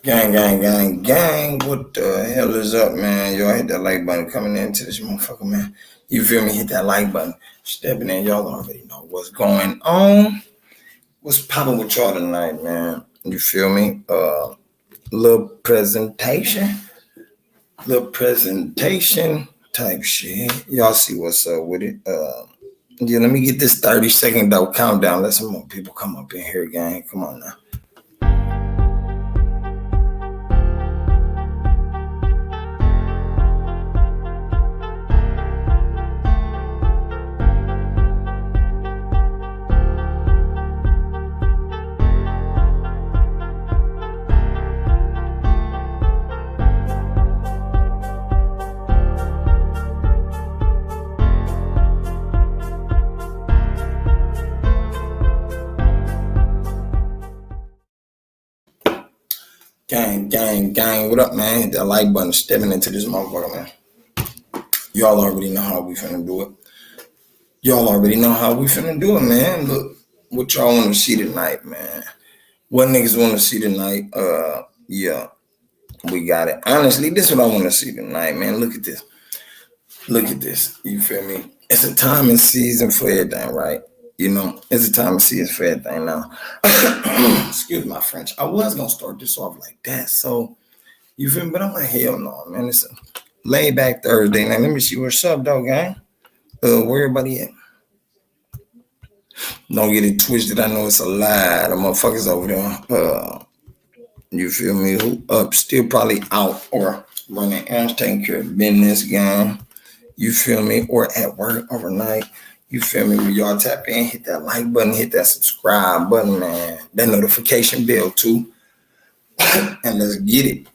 Gang, gang, gang, gang. What the hell is up, man? Y'all hit that like button coming into this motherfucker, man. You feel me? Hit that like button. Stepping in. Y'all already know what's going on. What's popping with y'all tonight, man? You feel me? Little presentation type shit. Y'all see what's up with it. Yeah, let me get this 30-second though countdown. Let some more people come up in here, gang. Come on now. Gang, what up, man? Hit that like button, stepping into this motherfucker, man. Y'all already know how we finna do it. Man. Look, what y'all want to see tonight, man? What niggas want to see tonight? Yeah, we got it. Honestly, this is what I want to see tonight, man. Look at this. You feel me? It's a time and season for everything, right? You know, it's a time and season for everything now. Excuse my French. I was gonna start this off like that, so you feel me? But I'm like, hell no, man. It's a laid back Thursday. Now let me see what's up, though, gang. Where everybody at? Don't get it twisted. I know it's a lot of motherfuckers over there. You feel me? Who up? Still probably out or running errands, taking care of business, gang. You feel me? Or at work overnight. You feel me? When y'all tap in, hit that like button, hit that subscribe button, man. That notification bell too. And let's get it.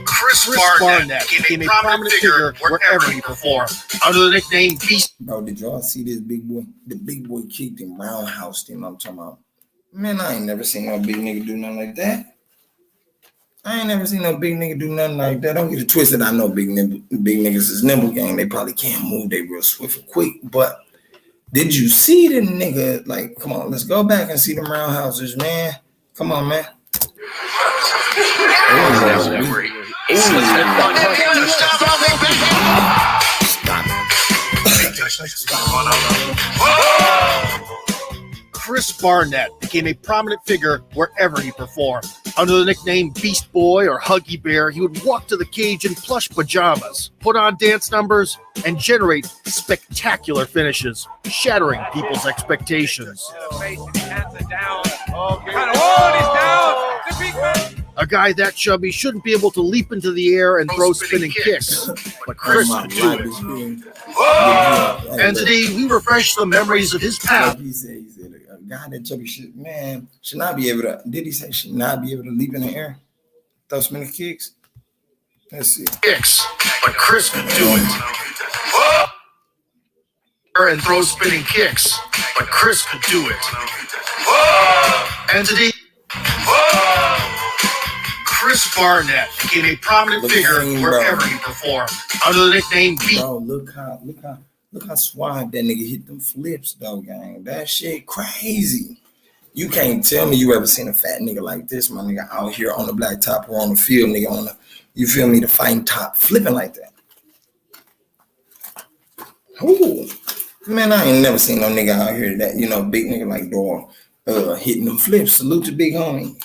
Chris Barnett became a prominent figure wherever he performed under the nickname Beast. Bro, did y'all see this big boy? The big boy kicked him roundhouse him. I'm talking about. Man, I ain't never seen no big nigga do nothing like that. Don't get it twisted. I know big niggas is nimble gang. They probably can't move. They real swift and quick. But did you see the nigga? Like, come on, let's go back and see them roundhouses, man. Come on, man. Chris Barnett became a prominent figure wherever he performed. Under the nickname Beast Boy or Huggy Bear, he would walk to the cage in plush pajamas, put on dance numbers, and generate spectacular finishes, shattering people's expectations. A guy that chubby shouldn't be able to leap into the air and throw spinning kicks, but Chris could do it. And today we refresh the memories of his past. He said a guy that chubby should not be able to. Did he say should not be able to leap in the air, throw spinning kicks? Let's see. Kicks, but Chris could do it. And throw spinning kicks, but Chris could do it. And today, Chris Barnett became a prominent figure wherever he performed under the nickname Beast. Bro, look how suave that nigga hit them flips, though, gang. That shit crazy. You can't tell me you ever seen a fat nigga like this, my nigga, out here on the black top or on the field, nigga, on the, you feel me, the fighting top, flipping like that. Ooh. Man, I ain't never seen no nigga out here that, you know, big nigga like dog, hitting them flips. Salute to big homie.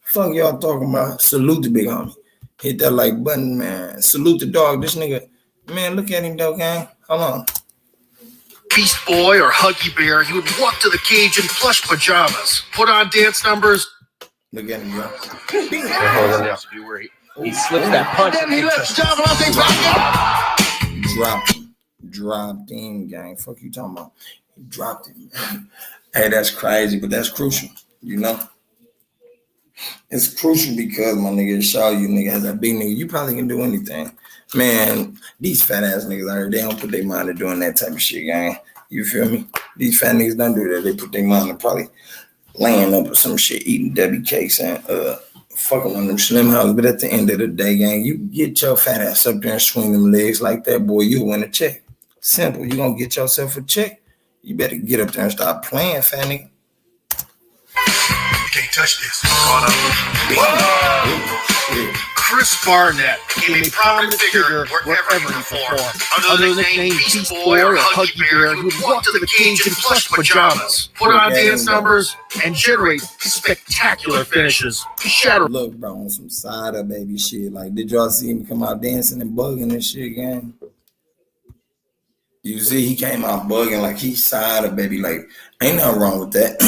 Fuck y'all talking about? Salute the big homie. Hit that like button, man. Salute the dog. This nigga, man, look at him, though, gang. Hold on. Beast Boy or Huggy Bear, he would walk to the cage in plush pajamas, put on dance numbers. Look at him, yo. He slips that punch. Then he lets Dropped him, gang. Fuck you talking about? He dropped him, man. Hey, that's crazy, but that's crucial, you know? It's crucial because, my nigga, show you nigga has that big nigga. You probably can do anything. Man, these fat ass niggas out here, they don't put their mind to doing that type of shit, gang. You feel me? These fat niggas don't do that. They put their mind to probably laying up or some shit, eating Debbie cakes and fucking one of them slim houses. But at the end of the day, gang, you get your fat ass up there and swing them legs like that, boy, you win a check. Simple. You gonna get yourself a check? You better get up there and start playing, fat nigga. You can't touch this. Chris Barnett became a prominent figure wherever he performed. Under the nickname Beast Boy or Huggy Bear, he would walk to the cage in plush pajamas, put on dance numbers, and generate spectacular finishes. Look, bro, on some side of baby shit. Like, did y'all see him come out dancing and bugging and shit, gang? You see, he came out bugging like he side of baby. Like, ain't nothing wrong with that.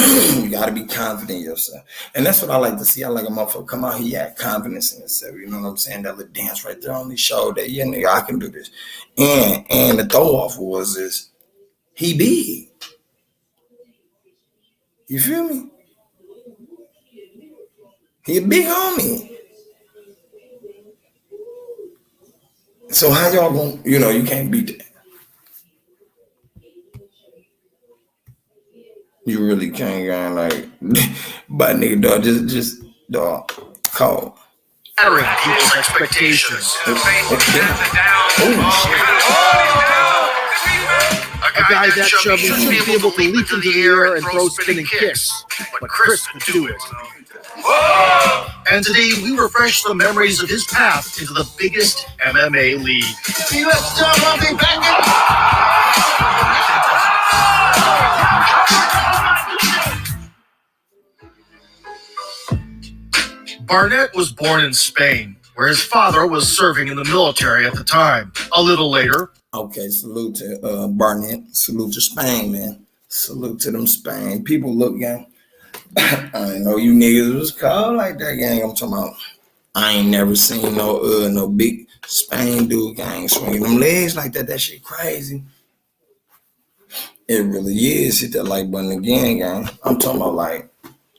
You gotta be confident in yourself. And that's what I like to see. I like a motherfucker come out, he had confidence in himself. You know what I'm saying? That little dance right there on the show that, yeah, nigga, I can do this. And the throw off was this. He big. You feel me? He a big homie. So how y'all gonna, you can't beat that. You really can't go like, but nigga, dog, just dog, cold. Shattering people's expectations. A guy that chubby should be able to leap into the air and throw spinning kicks, but Chris could do it. And today we refresh the memories of his path into the biggest MMA league. Barnett was born in Spain, where his father was serving in the military at the time. A little later. Okay, salute to Barnett. Salute to Spain, man. Salute to them Spain. People look, gang. I know you niggas was called like that, gang. I'm talking about, I ain't never seen no big Spain dude, gang, swinging them legs like that. That shit crazy. It really is. Hit that like button again, gang. I'm talking about like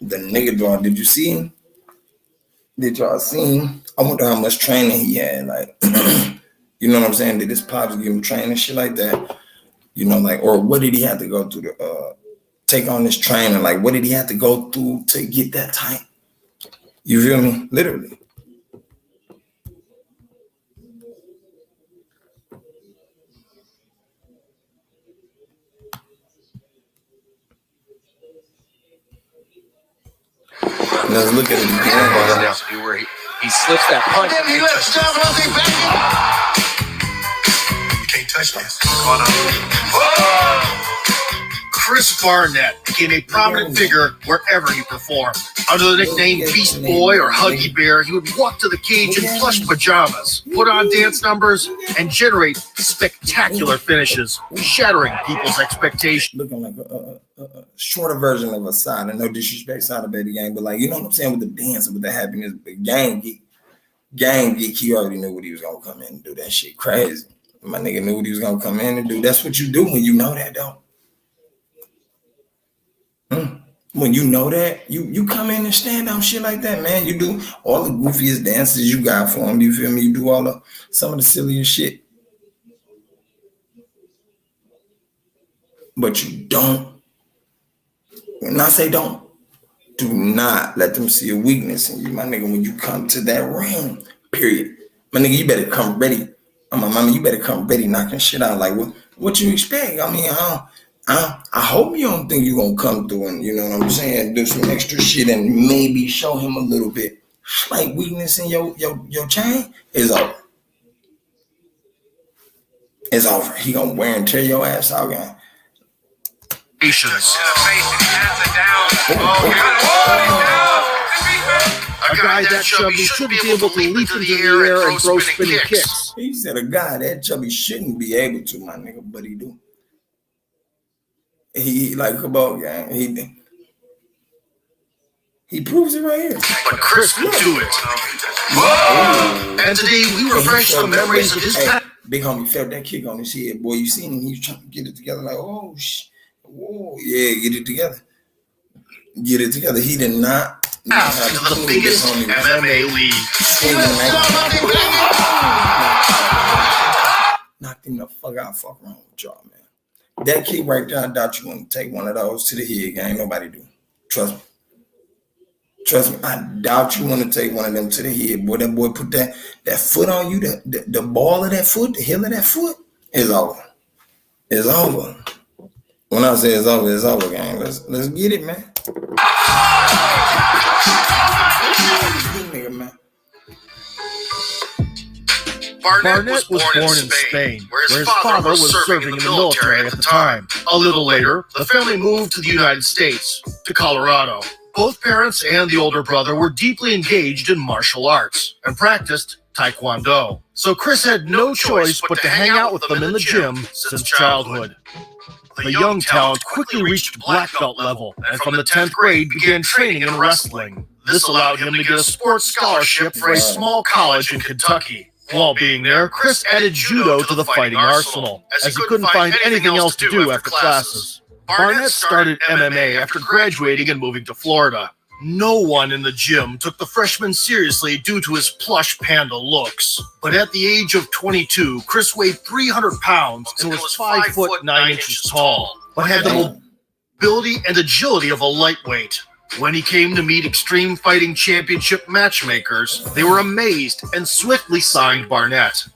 the nigga dog. Did you see him? Did y'all see him? I wonder how much training he had. Like, you know what I'm saying? Did his pops give him training, shit like that? You know, like, or what did he have to go through to take on this training? Like, what did he have to go through to get that tight? You feel me? Literally. Let's look at it again. Where he slips that punch. You can't touch this. Chris Barnett became a prominent figure wherever he performed. Under the nickname Beast Boy or Huggy Bear, he would walk to the cage in plush pajamas, put on dance numbers, and generate spectacular finishes, shattering people's expectations. Looking like a shorter version of a side. No disrespect, side of baby gang, but like, you know what I'm saying, with the dance, with the happiness, the gang geek, he already knew what he was gonna come in and do. That shit crazy. My nigga knew what he was gonna come in and do. That's what you do when you know that, though. When you know that, you come in and stand out shit like that, man. You do all the goofiest dances you got for him. You feel me? You do some of the silliest shit. But you don't. When I say don't, do not let them see a weakness in you, my nigga. When you come to that ring, period, my nigga, you better come ready. My mama, you better come ready, knocking shit out. Like what you expect? I mean, I hope you don't think you're gonna come through and, you know what I'm saying, do some extra shit and maybe show him a little bit slight weakness in your chain. Is over. It's over. He gonna wear and tear your ass out, gang. A guy that chubby should be able to leap into the air and throw spinning kicks. He said a guy that chubby shouldn't be able to, my nigga, but he do. He like a ball gang. He proves it right here. But Chris can do it. And today we refresh the memories of his past. Big homie felt that kick on his head. Boy, you seen him, he was trying to get it together like, oh, whoa, yeah, get it together. Get it together. He did not. To the biggest MMA league. Knocked him the fuck out. Fuck wrong with y'all, man. That kick right there, I doubt you want to take one of those to the head, gang. Nobody do. Trust me. Trust me, I doubt you want to take one of them to the head. Boy, that boy put that foot on you, the ball of that foot, the heel of that foot, is over. It's over. When I say it's over, gang. Let's get it, man. Barnett was born in Spain, where his father was serving in the military at the time. A little later, the family moved to the United States, to Colorado. Both parents and the older brother were deeply engaged in martial arts and practiced Taekwondo. So Chris had no choice but to hang out with them in the gym since childhood. The young talent quickly reached black belt level, and from the 10th grade began training in wrestling. This allowed him to get a sports scholarship for a small college in Kentucky. While being there, Chris added judo to the fighting arsenal, as he couldn't find anything else to do after classes. Barnett started MMA after graduating and moving to Florida. No one in the gym took the freshman seriously due to his plush panda looks. But at the age of 22, Chris weighed 300 pounds and was 5 foot 9 inches tall, but had the mobility and agility of a lightweight. When he came to meet Extreme Fighting Championship matchmakers, they were amazed and swiftly signed Barnett.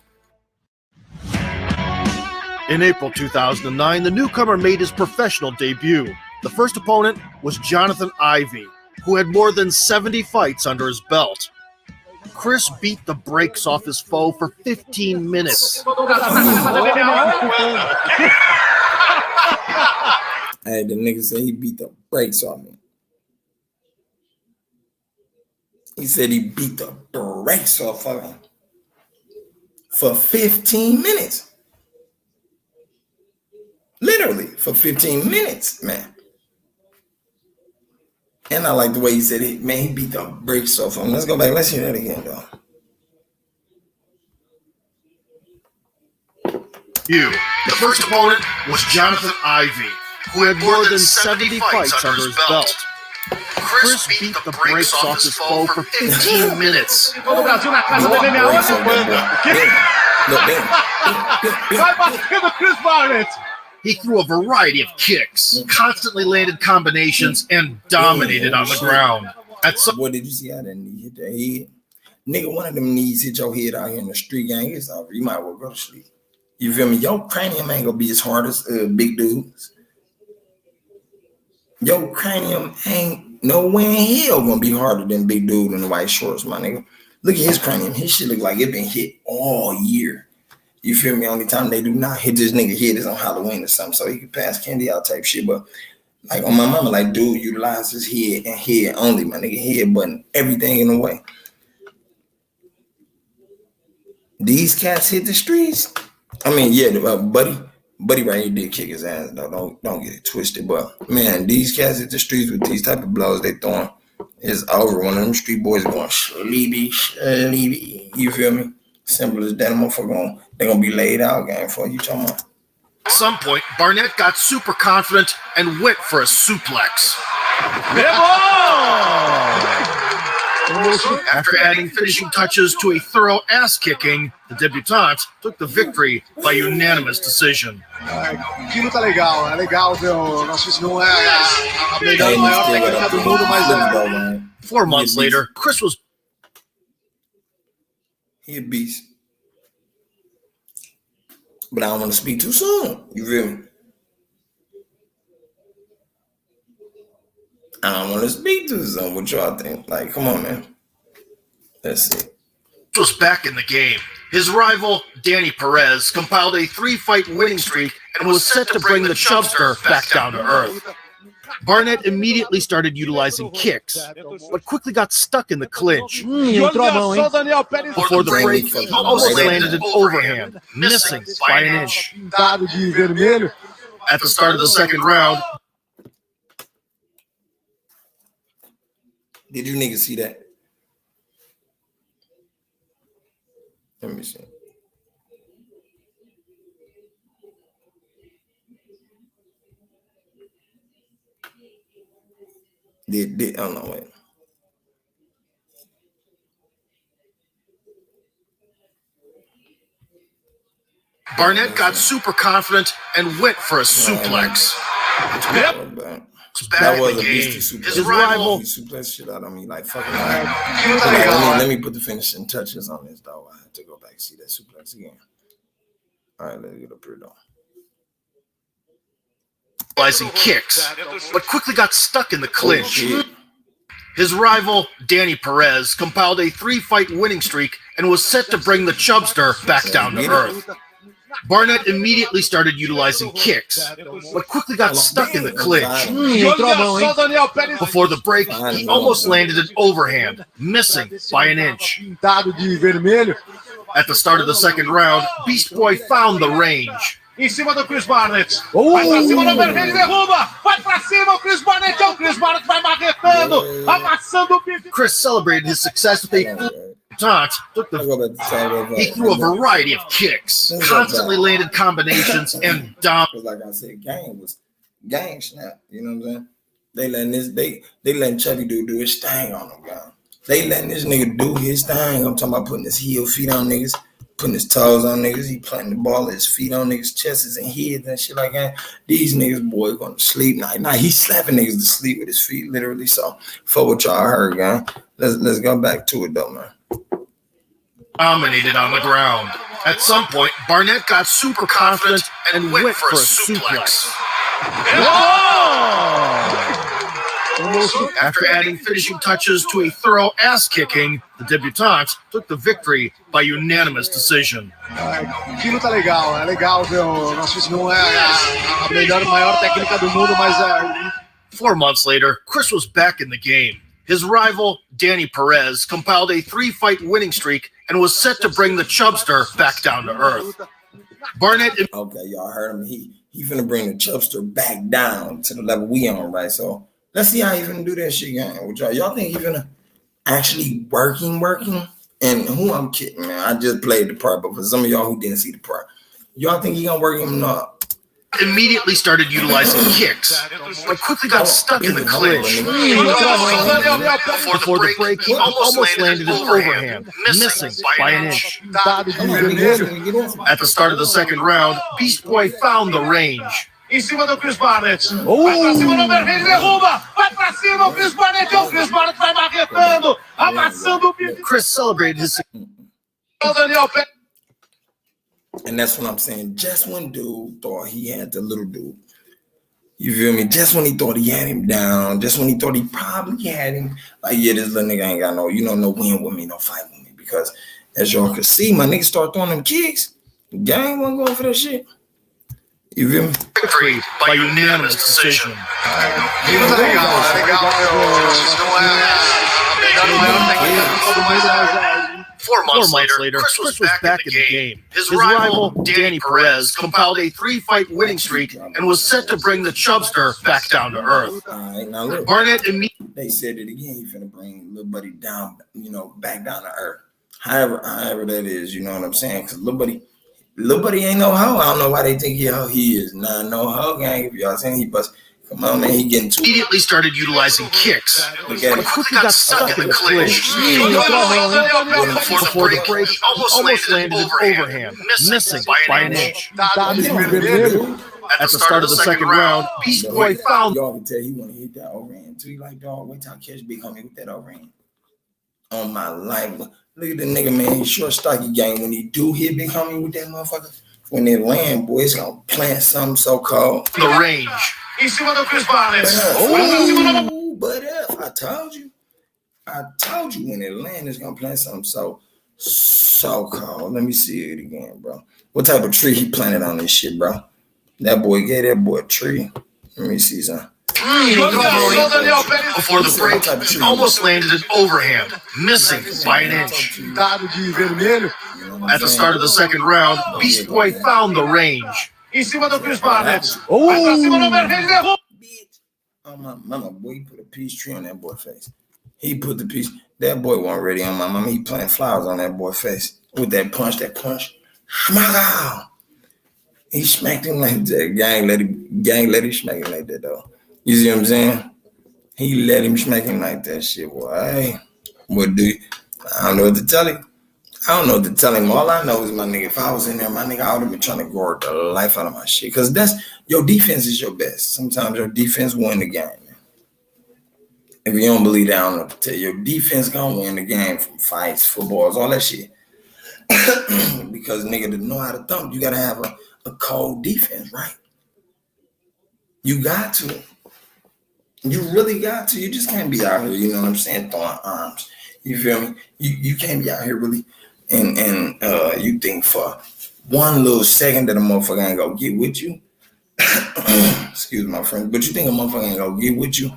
In April 2009, the newcomer made his professional debut. The first opponent was Jonathan Ivey, who had more than 70 fights under his belt. Chris beat the brakes off his foe for 15 minutes. Hey, the nigga said he beat the brakes off me. He said he beat the brakes off of him for 15 minutes. Literally for 15 minutes, man. And I like the way he said it. Man, he beat the brakes off him. Let's go back. Let's hear that again, though. The first opponent was Jonathan Ivey, who had more than 70 fights under his belt. Chris beat the brakes off his foe for 15 minutes. He threw a variety of kicks, constantly landed combinations, and dominated on the ground. Boy, did you see how that knee hit the head? Nigga, one of them knees hit your head out here in the street, gang. It's over. You might well go to sleep. You feel me? Your cranium ain't gonna be as hard as big dudes. Your cranium ain't no way in hell gonna be harder than big dude in the white shorts, my nigga. Look at his cranium. His shit look like it been hit all year. You feel me? Only time they do not hit this nigga head is on Halloween or something, so he can pass candy out type shit. But like on my mama, like dude utilize his head and head only, my nigga. Head button, everything in the way. These cats hit the streets. I mean, yeah, Buddy right here did kick his ass though. Don't get it twisted. But man, these cats hit the streets with these type of blows they throwing. It's over. One of them street boys going sleepy. You feel me? Simple as that. Motherfucker, they're gonna be laid out, gang. For you talking about? At some point, Barnett got super confident and went for a suplex. After adding finishing touches to a thorough ass-kicking, the debutante took the victory by unanimous decision. Que luta legal, é legal ver o nosso não é a maior técnica do mundo, mas é. 4 months later, Chris was he a beast. But I don't want to speak too soon. You feel me? I don't want to speak too soon. What y'all think? Like, come on, man. Let's see. Was back in the game. His rival, Danny Perez, compiled a 3-fight winning streak and was set to bring the Chubster back down to earth. Barnett immediately started utilizing kicks, but quickly got stuck in the clinch. Before the break, he almost landed an overhand, missing by an inch. At the start of the second round, did you niggas see that? Let me see. I don't know. Wait. Barnett got super confident and went for a suplex. That was a beastie suplex. His rival He suplexed shit out of me like fucking. Let me put the finishing touches on this, dog. I have to go back and see that suplex again. All right, let's get up here, though. utilizing kicks, but quickly got stuck in the clinch. His rival, Danny Perez, compiled a 3-fight winning streak and was set to bring the Chubster back down to earth. Barnett immediately started utilizing kicks, but quickly got stuck in the clinch. Before the break, he almost landed an overhand, missing by an inch. At the start of the second round, Beast Boy found the range. Em cima do Chris Barnett. Vai pra cima, não ele derruba. Vai pra cima, o Chris Barnett. É o Chris Barnett vai marretando, amassando o bicho. Chris celebrated his success with a taunt. He threw a variety of kicks, constantly landed combinations, and dominated. Like I said, gang snap. You know what I'm saying? They letting Chubby do his thing on them, guy. They letting this nigga do his thing. I'm talking about putting his feet on niggas. Putting his toes on niggas, he planting the ball at his feet on niggas' chests and heads and shit like that. These niggas, boy, going to sleep. Nah, he's slapping niggas to sleep with his feet, literally. So, for what y'all heard, gang. Let's go back to it, though, man. Dominated on the ground. At some point, Barnett got super confident and went for a suplex. After adding finishing touches to a thorough ass-kicking, the debutante took the victory by unanimous decision. Que luta legal, é legal ver o nosso. Não é a melhor, maior técnica do mundo, mas é. 4 months later, Chris was back in the game. His rival, Danny Perez, compiled a 3-fight winning streak and was set to bring the Chubster back down to earth. Barnett. Okay, y'all heard him. He finna bring the Chubster back down to the level we on, right? So. Let's see how he finna do that shit, gang. Y'all think he finna actually working? And who I'm kidding, man. I just played the part, but for some of y'all who didn't see the part, y'all think he gonna work him or not? Immediately started utilizing kicks, but quickly got stuck in the clinch. Before the break, he almost landed an overhand, missing by an inch. At the start of the second round, Beast Boy found the range. Em cima do Chris Barnett. Vai pra cima, não ele derruba. Vai pra cima, o Chris Barnett. É o Chris Barnett vai marretando, amassando o bicho. Chris celebrated his success. And that's what I'm saying. Just when dude thought he had the little dude, you feel me? Just when he thought he had him down, just when he thought he probably had him, like, yeah, this little nigga ain't got no win with me, no fight with me. Because as y'all can see, my niggas start throwing them kicks. The gang wasn't going for that shit. You feel me? Victory by unanimous decision. Que luta legal, é legal ver o nosso. Não é a melhor, maior técnica do mundo, mas é. 4 months later, Chris was back in the game. His rival, Danny Perez, compiled a 3-fight winning streak and was set to bring the Chubster back down to earth. All right, now look. Barnett immediately. They said it again. He finna bring little buddy down, back down to earth. However that is, you know what I'm saying? Because little buddy ain't no hoe. I don't know why they think he is not no hoe, gang. If y'all saying he bust. Come on, man, he getting too. Immediately started utilizing kicks, but quickly got stuck in the clinch. Before the break, he almost landed an overhand, missing by an inch. At the start of the second round, Beast Boy found. Y'all can tell he want to hit that overhand too. He like, dog, wait till I catch Big Homie with that overhand. On my life, look at the nigga, man. He short stocky gang. When he do hit Big Homie with that motherfucker, when they land, boy, it's gonna plant something so cold. The range. Em cima do Chris Barnett. Oh, but I told you when it land, it's gonna plant something so cold. Let me see it again, bro. What type of tree he planted on this shit, bro? That boy gave that boy a tree. Let me see something. Before the break, he almost landed an overhand, missing by an inch. At the start of the second round, Beast Boy found the range. Em cima do Chris Barnett. Vai pra cima, não ele derruba. Oh, my mama, boy, he put a peace tree on that boy's face. He put the piece. That boy wasn't ready on my mama. He planted flowers on that boy's face with that punch. Schmack. He smacked him like that. Gang let him smack him like that, though. You see what I'm saying? He let him smack him like that shit. Boy, what do you? I don't know what to tell him. All I know is, my nigga, if I was in there, my nigga, I would have been trying to guard the life out of my shit. Because that's your defense is your best. Sometimes your defense win the game, man. If you don't believe that, I don't know what to tell you. Your defense gonna win the game from fights, footballs, all that shit. Because nigga, to know how to thump, you gotta have a cold defense, right? You got to. You really got to. You just can't be out here, you know what I'm saying, throwing arms. You feel me? You can't be out here really and you think for one little second that a motherfucker ain't gonna get with you. Excuse my friend, but you think a motherfucker ain't gonna get with you?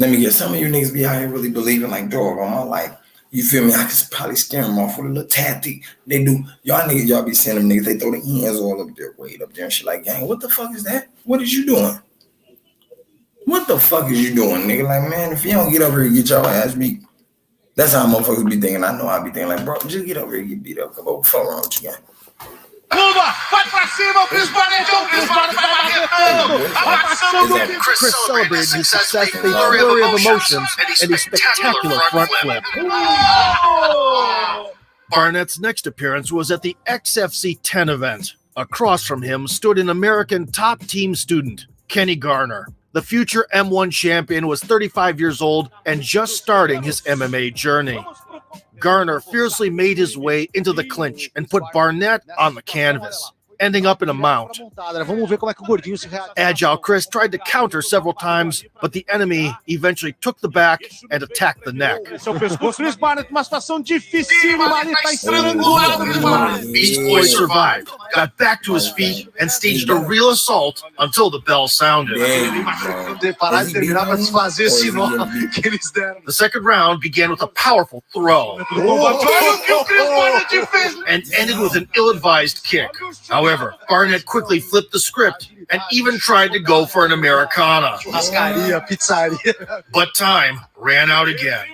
Let me get some of you niggas be out here really believing like, dog, on my life. You feel me? I could probably scare them off with a little tactic. They do. Y'all niggas, y'all be seeing them niggas, they throw the hands all up there, weight up there and shit like, gang, what the fuck is that? What is you doing? What the fuck is you doing, nigga? Like, man, if you don't get over here and get your ass beat, that's how motherfuckers be thinking. I know I be thinking like, bro, just get over here and get beat up. Come on, what the fuck wrong with you, gang? Chris celebrated his success with a flurry of emotions and a spectacular front flip. Barnett's next appearance was at the XFC 10 event. Across from him stood an American top team student, Kenny Garner. The future M1 champion was 35 years old and just starting his MMA journey. Garner fiercely made his way into the clinch and put Barnett on the canvas, ending up in a mount. Agile Chris tried to counter several times, but the enemy eventually took the back and attacked the neck. Beast Boy survived, got back to his feet, and staged a real assault until the bell sounded. The second round began with a powerful throw and ended with an ill-advised kick. However, Barnett quickly flipped the script and even tried to go for an Americana. But time ran out again.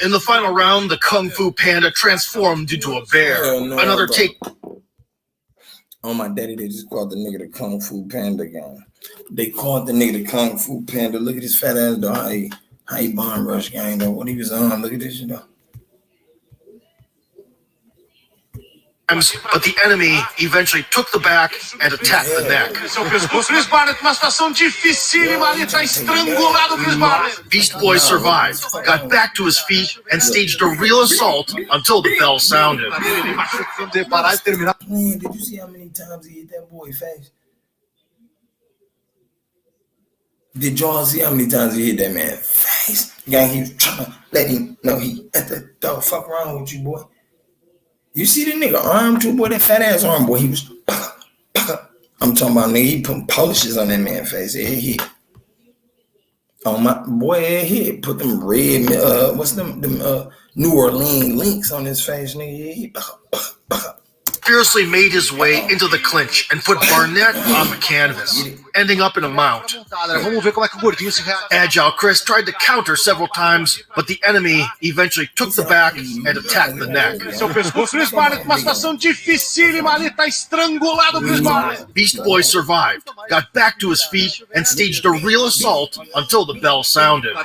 In the final round, the Kung Fu Panda transformed into a bear. Another take. Oh, my daddy, they just called the nigga the Kung Fu Panda gang. They called the nigga the Kung Fu Panda. Look at his fat ass, though. How he bomb rush gang, though. What he was on. Look at this shit, though. But the enemy eventually took the back and attacked the neck. Beast Boy survived, got back to his feet, and staged a real assault until the bell sounded. Man, did you see how many times he hit that boy's face? Did y'all see how many times he hit that man's face? Gang, he was trying to let him know he at the dog. Fuck wrong with you, boy. You see the nigga arm too, boy, that fat ass arm, boy, he was, I'm talking about nigga, he put polishes on that man's face, it hit. Oh my, boy, it hit, put them red, what's them New Orleans links on his face, nigga, he fiercely made his way into the clinch and put Barnett on the canvas, ending up in a mount. Agile Chris tried to counter several times, but the enemy eventually took the back and attacked the neck. Beast Boy survived, got back to his feet, and staged a real assault until the bell sounded.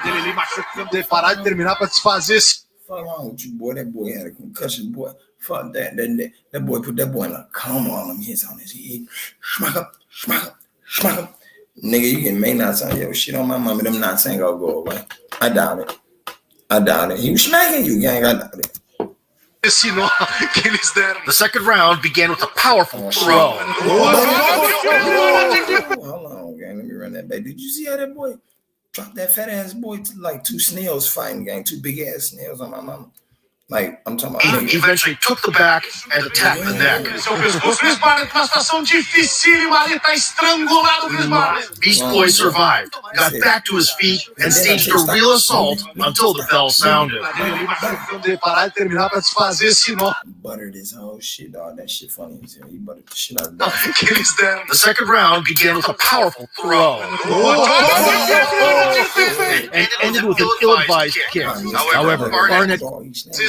Fuck wrong with you, boy? That boy had a concussion, boy. Fuck that. That boy put that boy in a coma. All them hits on his head. Schmack up. Nigga, you can make knots on your shit on my mama. Them knots ain't gonna go away. I doubt it. He was smacking you, gang. I doubt it. The second round began with a powerful throw. Hold on, gang. Let me run that back. Did you see how that boy dropped that fat ass boy to like two snails fighting, gang? Two big ass snails on my mama. Like, I'm talking about. He eventually took the back and attacked the neck. Beast Boy survived, got back to his feet, and staged a real assault until the bell sounded. Butter this whole shit, dog. That shit funny as hell. You buttered the shit out of that. The second round began with a powerful throw and ended with an ill-advised kick. However, Barnett.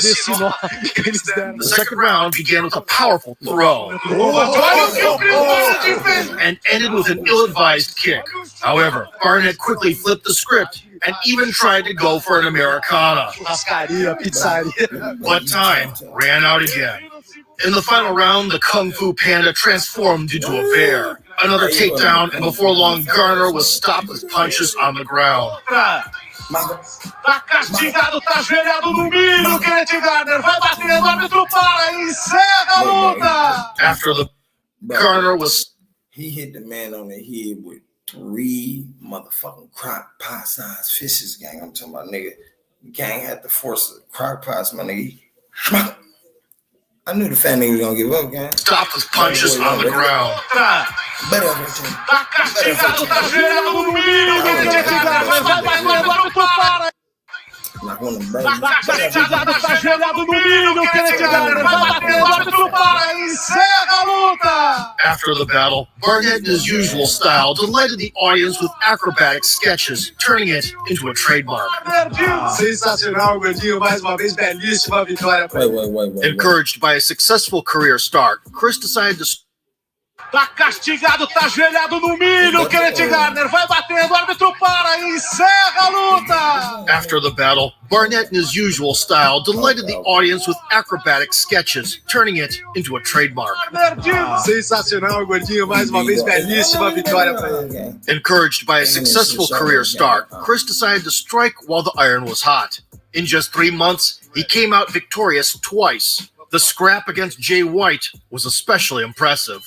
The second round began with a powerful throw and ended with an ill-advised kick. However, Barnett quickly flipped the script and even tried to go for an Americana. But time ran out again. In the final round, the Kung Fu Panda transformed into a bear. Another takedown, and before long, Garner was stopped with punches on the ground. Tá castigado, tá ajoelhado no milho, Kenneth Gardner. Vai bater, o árbitro para e encerra a luta. After the Karnage was... He hit the man on the head with 3 motherfucking crock pot sized fishes, gang. I'm talking about, nigga. The gang had the force of crock pots, my nigga. I knew the fat nigga was gonna give up, gang. Stopped with punches on the ground. Better everything. Tá castigado, tá ajoelhado no milho, Kenneth Gardner. Vai bater, o árbitro para. Like on the Tá castigado, tá ajoelhado no milho, Kenneth Gardner. Vai bater, o árbitro para e encerra a luta. After the battle, Barnett, in his usual style, delighted the audience with acrobatic sketches, turning it into a trademark. Sensacional, Gordinho. Mais uma vez, belíssima vitória. Wait. Encouraged by a successful career start, Chris decided to... Tá castigado, tá ajoelhado no milho, Kenneth Gardner. Vai batendo, o árbitro para e encerra a luta. After the battle, Barnett, in his usual style, delighted the audience with acrobatic sketches, turning it into a trademark. Sensacional, Gordinho. Mais uma vez, belíssima vitória para ele. Encouraged by a successful career start, Chris decided to strike while the iron was hot. In just 3 months, he came out victorious twice. The scrap against Jay White was especially impressive.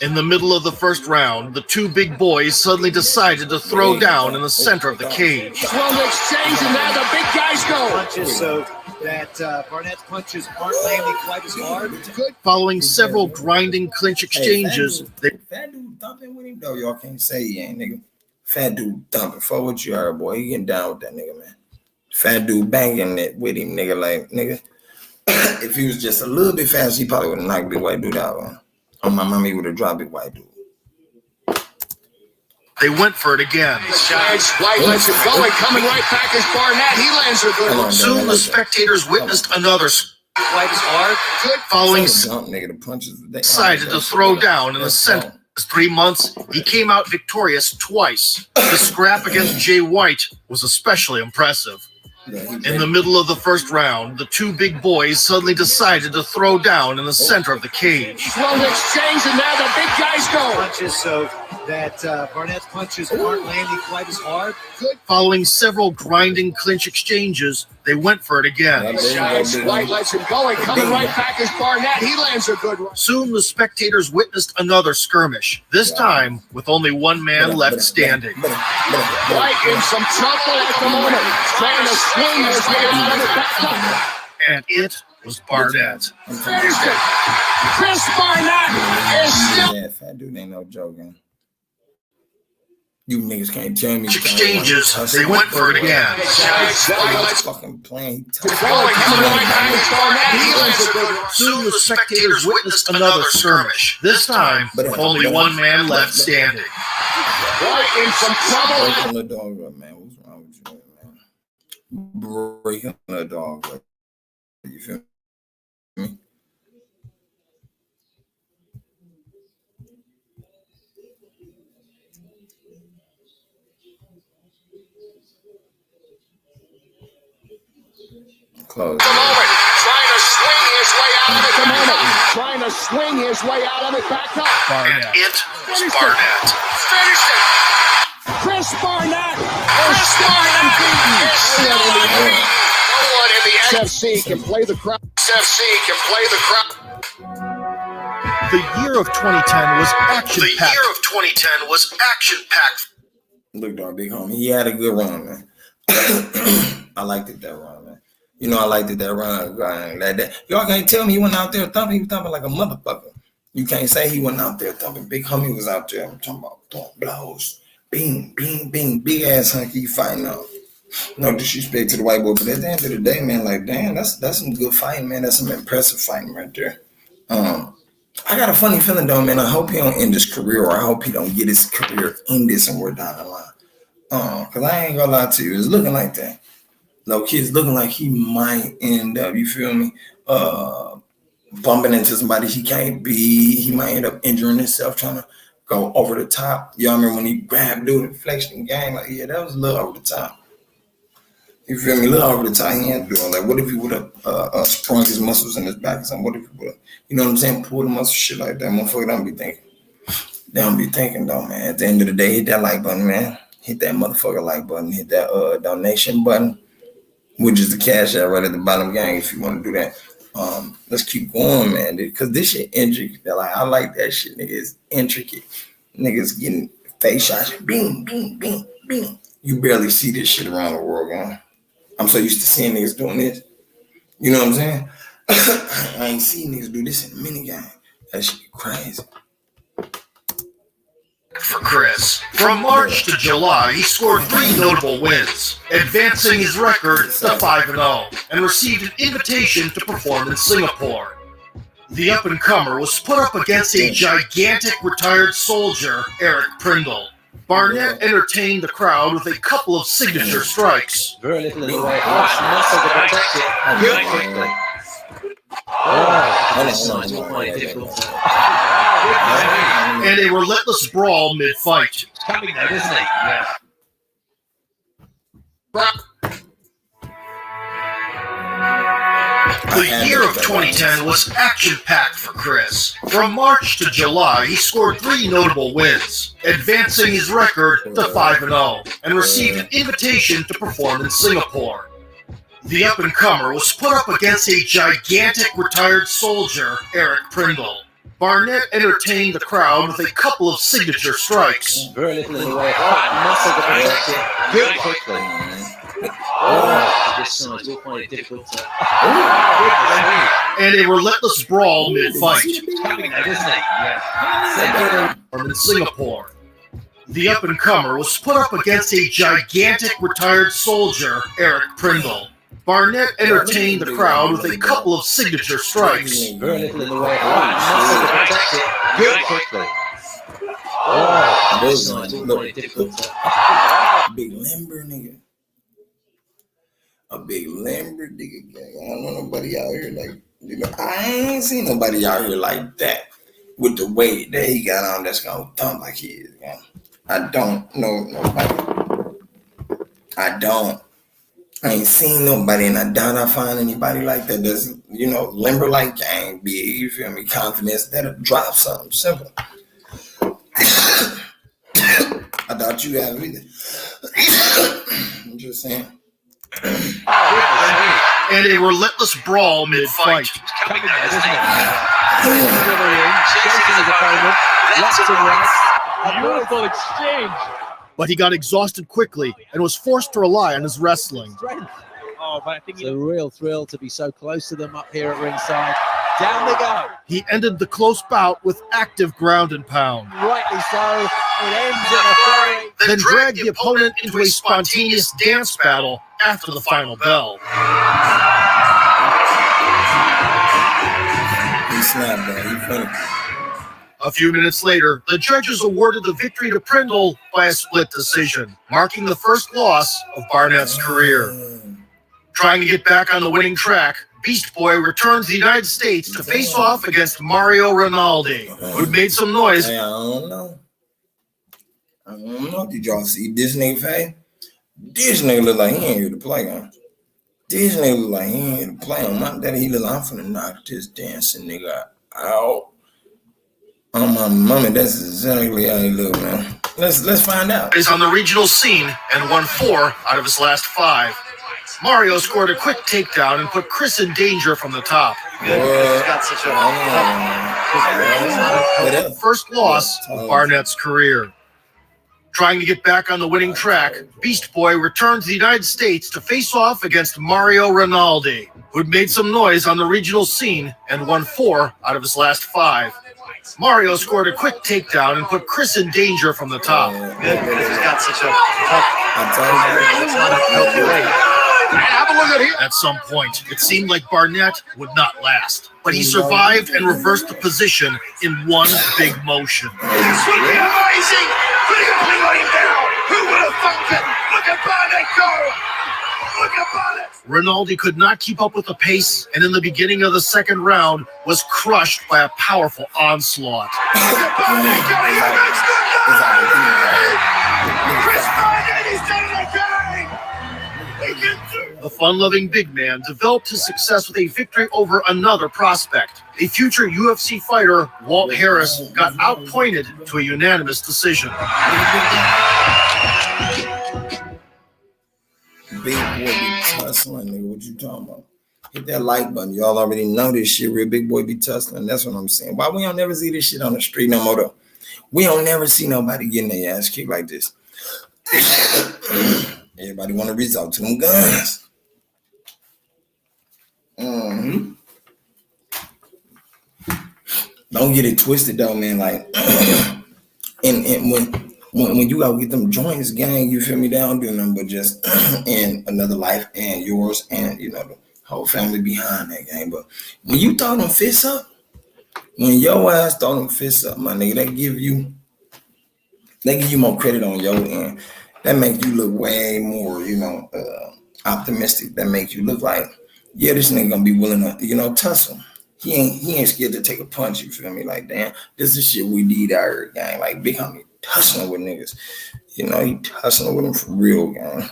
In the middle of the first round, the 2 big boys suddenly decided to throw down in the center of the cage. Well, the exchange, and now the big guys go. Punches so that Barnett's punches aren't landing quite as hard. Following several grinding clinch exchanges, Fat dude thumping with him, though. Y'all can't say he ain't, nigga. Fat dude thumping. Fuck what you heard, boy. He getting down with that nigga, man. Fat dude banging it with him, nigga. Like, nigga. If he was just a little bit faster, he probably would have knocked Big White Dude out, man. On my mama, he would have dropped Big White Dude. they went for it again. White lets it go, and coming right back is Barnett. He lands a good one. Soon the spectators witnessed another Quite as hard. following Nigga, the punches. decided to throw down in the center. 3 months, he came out victorious twice. The scrap against Jay White was especially impressive. In the middle of the first round, the 2 big boys suddenly decided to throw down in the center of the cage. Well, the exchange, and now the big guys go. Punches so that Barnett's punches aren't landing quite as hard. Following several grinding clinch exchanges, they went for it again. White lets it go, and coming right back is Barnett. He lands a good one. Soon the spectators witnessed another skirmish, this time with only 1 man left standing. White in some trouble at the moment, trying to swing his way out of it. Back up. And it was Barnett. Finished it. Chris Barnett is still... Yeah, fat dude ain't no joking. You niggas can't tell me. Exchanges, they went for it again. Fucking playing. Soon the spectators witnessed another skirmish, this time with only 1 man left standing. White in some trouble. Breaking the dog up, man. What's wrong with you, man? Breaking the dog up. You feel me? Close. Trying to swing his way out of it. Back up. And it was Barnett. Finished it. Chris Barnett is still unbeaten. No one in the SFC can play the crowd. SFC can play the crowd. The year of 2010 was action-packed. Look, dog, big homie. He had a good run, man. I liked it, that run, man. You know, I liked it, that run, like that. Y'all can't tell me he went out there thumping. He was thumping like a motherfucker. You can't say he went out there thumping. Big homie was out there. I'm talking about throwing blows. Bing, bing, bing. Big ass hunky fighting up. No disrespect to the white boy, but at the end of the day, man, like, damn, that's some good fighting, man. That's some impressive fighting right there. I got a funny feeling, though, man. I hope he don't end his career, or I hope he don't get his career ended somewhere down the line. Because I ain't gonna lie to you. It's looking like that. Low key, it's looking like he might end up, you feel me, bumping into somebody he can't be. He might end up injuring himself trying to go over the top. Y'all remember when he grabbed dude inflection game? Like, yeah, that was a little over the top. You feel me? A little over the top. He ain't doing like, what if he would have sprung his muscles in his back or something? What if he would have, you know what I'm saying, pulled the muscle shit like that? Motherfucker, don't be thinking. They don't be thinking, though, man. At the end of the day, hit that like button, man. hit that motherfucker like button, hit that donation button, which is the cash out right at the bottom, gang, if you want to do that. Let's keep going, man, because this shit intricate. Like, I like that shit, nigga. It's intricate. Niggas getting face shots, bing, bing, bing, bing. You barely see this shit around the world, man. I'm so used to seeing niggas doing this. You know what I'm saying? I ain't seen niggas do this in a minute, gang. That shit crazy. For Chris. From March to July, he scored 3 notable wins, advancing his record to 5-0, and received an invitation to perform in Singapore. The up-and-comer was put up against a gigantic retired soldier, Eric Prindle. Barnett entertained the crowd with a couple of signature strikes. Very little in the way. Muscle to protect it. Good quickly. This size will find it difficult. And a relentless brawl mid-fight. It's coming though, isn't it? Yeah. The year of 2010 was action-packed for Chris. From March to July, he scored 3 notable wins, advancing his record to 5-0, and received an invitation to perform in Singapore. The up-and-comer was put up against a gigantic retired soldier, Eric Prindle. Barnett entertained the crowd with a couple of signature strikes. Very little in the way. Muscle to protect it. Good quickly. This size will find it difficult to. And a relentless brawl mid-fight. It's coming though, isn't it? Yeah. From in Singapore. The up-and-comer was put up against a gigantic retired soldier, Eric Prindle. Barnett entertained the crowd with a couple of signature strikes. Very little in the way. Muscle to protect it. Good quickly. This size will find it difficult to. Big limber nigga. A big limber nigga, gang. I don't know nobody out here like, you know, I ain't seen nobody out here like that with the weight that he got on that's gonna thump like he is, gang. I don't know nobody. I ain't seen nobody, and I doubt I find anybody like that that's, you know, limber like gang, big, you feel me, confidence that'll drop something simple. I doubt you have either. I'm just saying. And a relentless brawl mid-fight. Coming there, isn't it? Chasing his opponent, left and right. A beautiful exchange. But he got exhausted quickly and was forced to rely on his wrestling. Oh, but I think it's a real thrill to be so close to them up here at ringside. Down they go. He ended the close bout with active ground and pound. Rightly so. It ends in a flurry. Then dragged the opponent into a spontaneous dance battle after the final bell. He snapped, bro. He funny. A few minutes later, the judges awarded the victory to Prindle by a split decision, marking the first loss of Barnett's career. Trying to get back on the winning track, Beast Boy returned to the United States to face off against Mario Rinaldi, who'd made some noise. Hey, I don't know. Did y'all see this nigga face? This nigga look like he ain't here to play on. This nigga look like he ain't here to play on. Not that he look like I'm finna knock this dancing nigga out. Oh my mommy, that's exactly how he look, man. Let's find out. Is on the regional scene and won 4 out of his last 5. Mario scored a quick takedown and put Chris in danger from the top. First loss of Barnett's career. Trying to get back on the winning track, Beast Boy returned to the United States to face off against Mario Rinaldi, who'd made some noise on the regional scene and won 4 out of his last 5. Mario scored a quick takedown and put Chris in danger from the top. He's got such a At some point, it seemed like Barnett would not last, but he survived and reversed the position in one big motion. This would be amazing! Completely down! Who would have thunk it? Look at Barnett go! Look at Barnett! Rinaldi could not keep up with the pace, and in the beginning of the second round was crushed by a powerful onslaught. Look at Barnett go! He makes the Chris Barnett is done it again! He can do. The fun-loving big man developed his success with a victory over another prospect. A future UFC fighter, Walt Harris, got outpointed to a unanimous decision. big boy be tussling, nigga. What you talking about? Hit that like button. Y'all already know this shit. Real big boy be tussling. That's what I'm saying. Why we don't never see this shit on the street no more though? We don't never see nobody getting their ass kicked like this. Everybody want to resort to them guns. Mm-hmm. Don't get it twisted though, man. Like, and when you go get them joints, gang, you feel me? They don't do nothing but just in another life and yours and you know the whole family behind that gang. But when you throw them fists up, when your ass throw them fists up, my nigga, they give you more credit on your end. That makes you look way more, optimistic. That makes you look like, yeah, this nigga gonna be willing to, tussle. He ain't scared to take a punch, you feel me? Like, damn, this is shit we need out here, gang. Like, big homie tussling with niggas. He tussling with them for real, gang.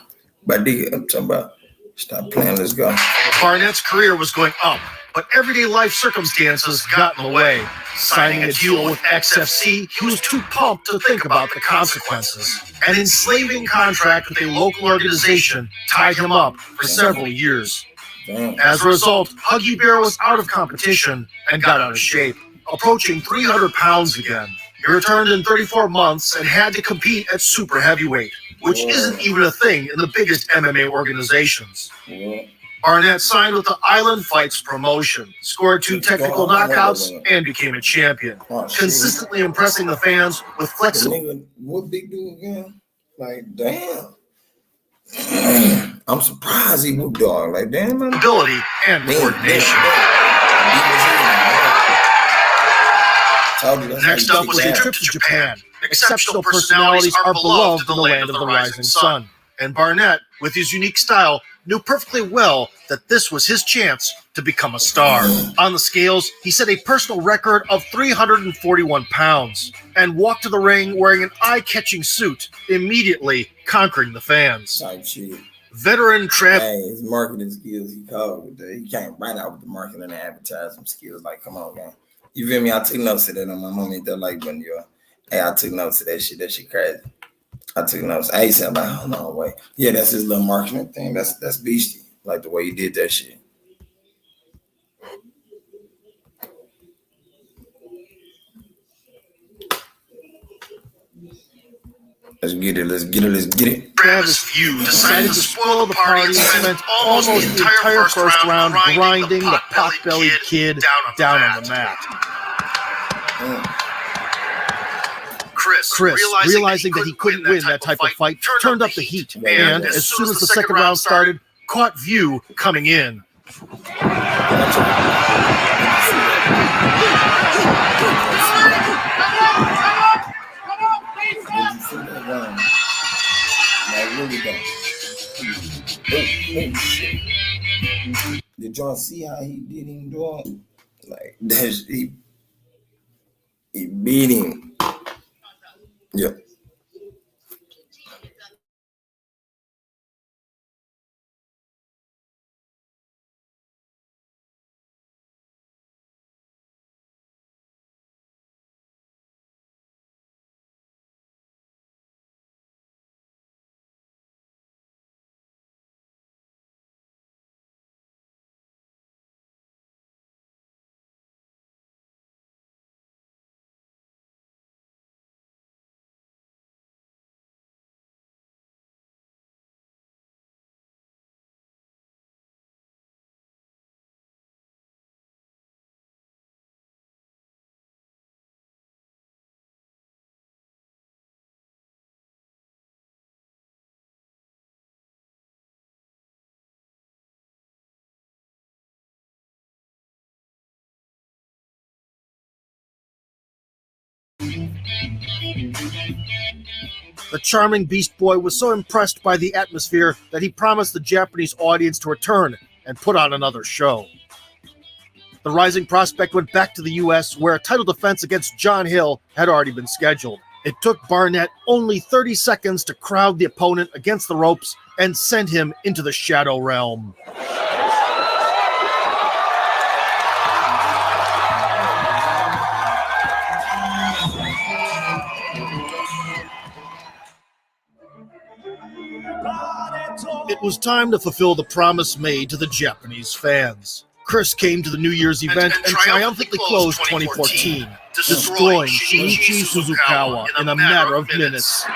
But I'm talking about, stop playing, let's go. Barnett's career was going up, but everyday life circumstances got in the way. Signing a deal with XFC, he was too pumped to think about the consequences. An enslaving contract with a local organization tied him up for several years. Damn. As a result, Huggy Bear was out of competition and got out of shape, approaching 300 pounds again. He returned in 34 months and had to compete at super heavyweight, which isn't even a thing in the biggest MMA organizations. Barnett signed with the Island Fights promotion, scored 2 technical knockouts, and became a champion, consistently impressing the fans with flexibility. What big dude again? Like, damn. I'm surprised he whooped dog. Like, damn, man. Ability and coordination. Next up was a trip to Japan. Exceptional personalities are beloved in the land of the rising sun. And Barnett, with his unique style, knew perfectly well that this was his chance to become a star. On the scales, he set a personal record of 341 pounds and walked to the ring wearing an eye-catching suit, immediately conquering the fans. Type shit. Veteran Trav. Hey, his marketing skills, he called with that. He came right out with the marketing and advertising skills. Like, come on, man. You feel me? I took notes of that on my mom. Hit that like button, yo. Hey, I took notes of that shit. That shit crazy. I took notes. I said, like, oh no, wait. Yeah, that's his little marketing thing. That's beastie. Like the way he did that shit. Let's get it. Let's get it. Let's get it. Travis Few decided to spoil the party and spent almost the entire first round grinding the pot-bellied kid down on the mat. Chris, realizing that he couldn't win that type of fight, turned up the heat, and as soon as the second round started, caught View coming in. Did y'all see how he did him, dog? Like, he beat him. Yeah. The charming Beast Boy was so impressed by the atmosphere that he promised the Japanese audience to return and put on another show. The rising prospect went back to the U.S., where a title defense against John Hill had already been scheduled. It took Barnett only 30 seconds to crowd the opponent against the ropes and send him into the Shadow Realm. It was time to fulfill the promise made to the Japanese fans. Chris came to the New Year's event and triumphantly closed 2014, destroying Shinichi Suzukawa in a matter of minutes.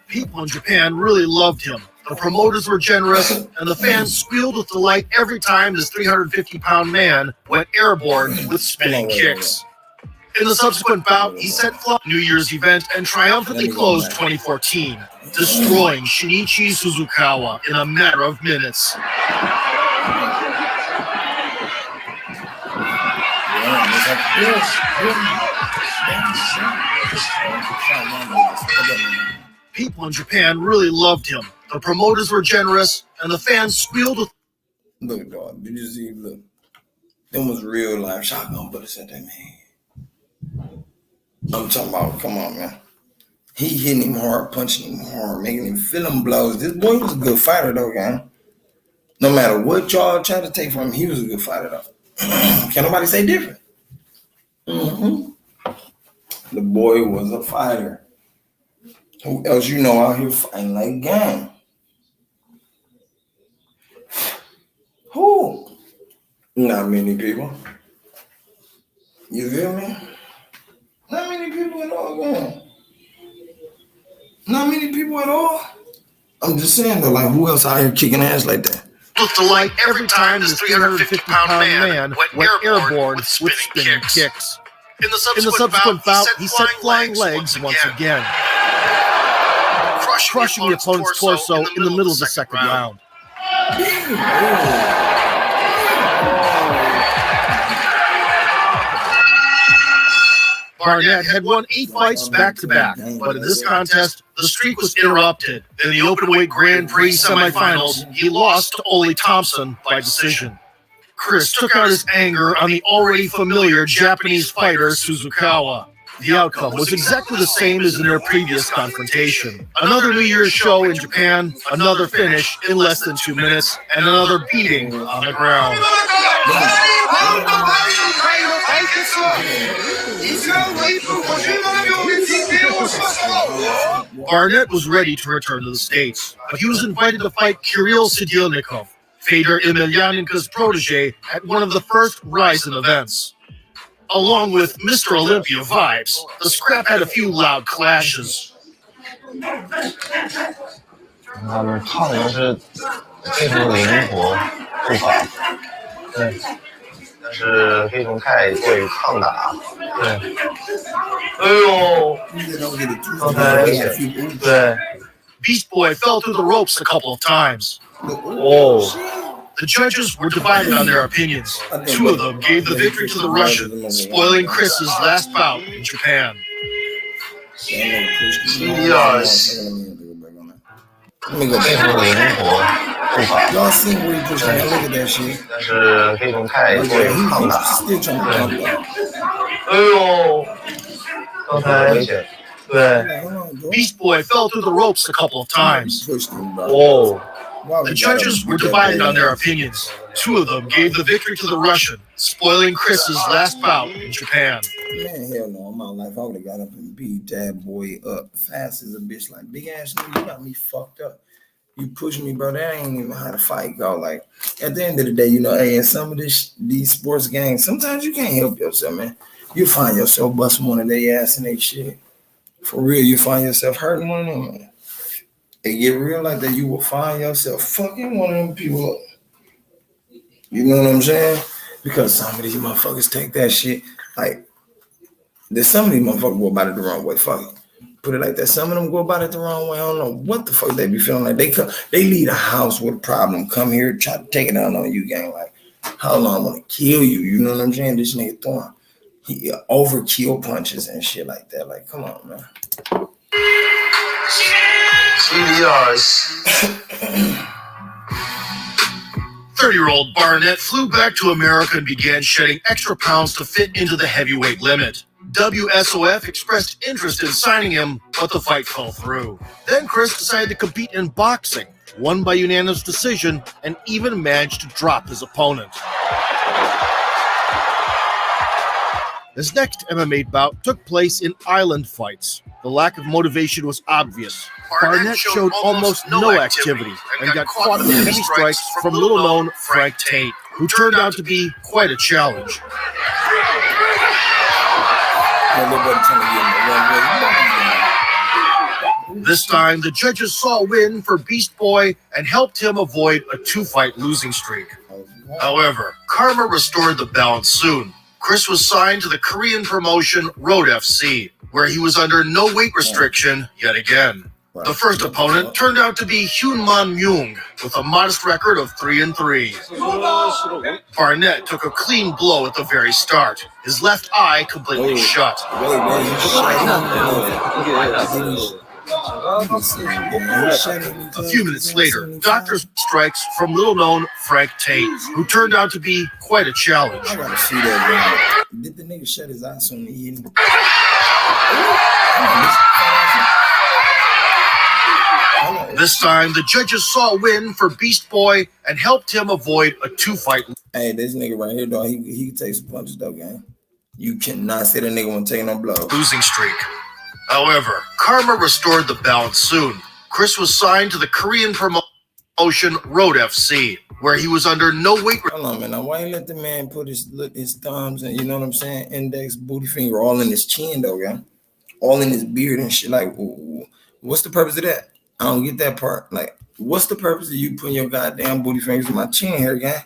People in Japan really loved him. The promoters were generous, and the fans squealed with delight every time this 350-pound man went airborne with spinning kicks. In the subsequent bout, he set fly New Year's event and triumphantly closed 2014, destroying Shinichi Suzukawa in a matter of minutes. People in Japan really loved him. The promoters were generous, and the fans squealed with... Look, dog, did you see? Look, them was real life shotgun bullets at that man. I'm talking about, come on, man. He hitting him hard, punching him hard, making him feel them blows. This boy was a good fighter, though, gang. No matter what y'all try to take from him, he was a good fighter, though. Can't nobody say different. The boy was a fighter. Who else you know out here fighting like gang? Who? Not many people. You feel me? Not many people at all, gang. Not many people at all. I'm just saying, though, like, who else out here kicking ass like that? With delight every time this 350-pound man went airborne with spinning kicks. In the subsequent bout, he set flying legs once again, crushing the opponent's torso in the middle of the second round. Barnett had won 8 fights back-to-back, but in this contest, the streak was interrupted. In the openweight Grand Prix semifinals, he lost to Ole Thompson by decision. Chris took out his anger on the already familiar Japanese fighter Suzukawa. The outcome was exactly the same as in their previous confrontation. Another New Year's show in Japan, another finish in less than 2 minutes, and another beating on the ground. Barnett was ready to return to the States, but he was invited to fight Kirill Sidilnikov, Fedor Emelianenko's protege, at one of the first Ryzen events. Along with Mr. Olympia vibes, the scrap had a few loud clashes. 他们抗的是非常灵活步伐，对，但是黑熊太过于抗打，对，哎呦，刚才危险，对。 Beast Boy fell through the ropes a couple of times. Oh. The judges were divided on their opinions. 2 of them gave the victory to the Russian, spoiling Chris's last bout in Japan. Yes. 非常灵活步伐。Y'all seen where he pushed that? Look at that shit. 但是黑熊太过于抗打，对。哎呦，刚才危险，对。 Beast Boy fell through the ropes a couple of times. Oh. The judges were divided on their opinions. 2 of them gave the victory to the Russian, spoiling Chris's last bout in Japan. Man, hell no, in my life, I would have got up and beat that boy up fast as a bitch. Like, big ass nigga, you got me fucked up. You push me, bro. That ain't even how the fight go. Like, at the end of the day, you know, hey, in some of these sports games, sometimes you can't help yourself, man. You find yourself busting one of their ass and they shit. For real, you find yourself hurting one of them, man. It get real like that, you will find yourself fucking one of them people up. You know what I'm saying? Because some of these motherfuckers take that shit like, there's some of these motherfuckers go about it the wrong way. Fuck it. Put it like that. Some of them go about it the wrong way. I don't know what the fuck they be feeling like. They leave a house with a problem, come here, try to take it out on you, gang. Like, how long I want to kill you? You know what I'm saying? This nigga throwing overkill punches and shit like that. Like, come on, man. 30-year-old Barnett flew back to America and began shedding extra pounds to fit into the heavyweight limit. WSOF expressed interest in signing him, but the fight fell through. Then Chris decided to compete in boxing, won by unanimous decision, and even managed to drop his opponent. His next MMA bout took place in island fights. The lack of motivation was obvious. Barnett showed almost no activity and got caught with heavy strikes from little-known Frank Tate, who turned out to be quite a challenge. This time, the judges saw a win for Beast Boy and helped him avoid a two-fight losing streak. However, karma restored the balance soon. Chris was signed to the Korean promotion Road FC, where he was under no weight restriction yet again. The first opponent turned out to be Hyunman Myung, with a modest record of 3-3. Barnett took a clean blow at the very start, his left eye completely shut. A few minutes later, doctors strikes from little-known Frank Tate, who turned out to be quite a challenge. I gotta see that, man. Did the nigga shut his eyes on the end? This time, the judges saw a win for Beast Boy and helped him avoid a two-fight. Hey, this nigga right here, dog, he can take some punches, though, gang. You cannot say that nigga won't take no blow. Losing streak. However, karma restored the balance soon. Chris was signed to the Korean promotion Road FC, where he was under no weight. Hold on, man. Now, why you let the man put his thumbs and, you know what I'm saying, index, booty finger all in his chin, though, gang? All in his beard and shit. Like, what's the purpose of that? I don't get that part. Like, what's the purpose of you putting your goddamn booty fingers in my chin here, gang?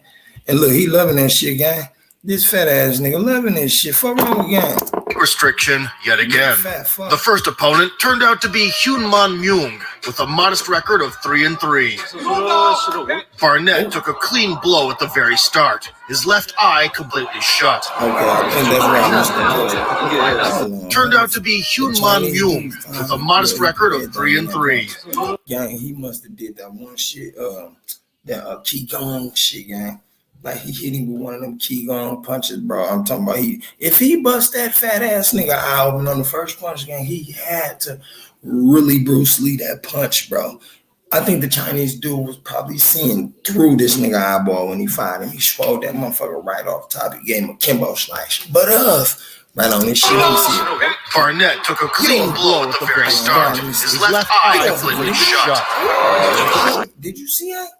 And look, he loving that shit, gang. This fat ass nigga loving this shit. Fuck wrong with gang. Restriction yet again. The first opponent turned out to be Hyunman Myung, with a modest record of 3-3. Barnett took a clean blow at the very start, his left eye completely shut. Turned out to be Hyunman Myung, with a modest record of 3-3. Gang, he must have did that one shit, that Qigong shit, gang. Like, he hit him with one of them Qigong punches, bro. I'm talking about if he bust that fat ass nigga eye open on the first punch, gang, he had to really Bruce Lee that punch, bro. I think the Chinese dude was probably seeing through this nigga eyeball when he fired him. He swallowed that motherfucker right off top. He gave him a Kimbo slice. But right on this shit. Barnett took a clean blow at the very start. His left eye completely shut. Did you see that?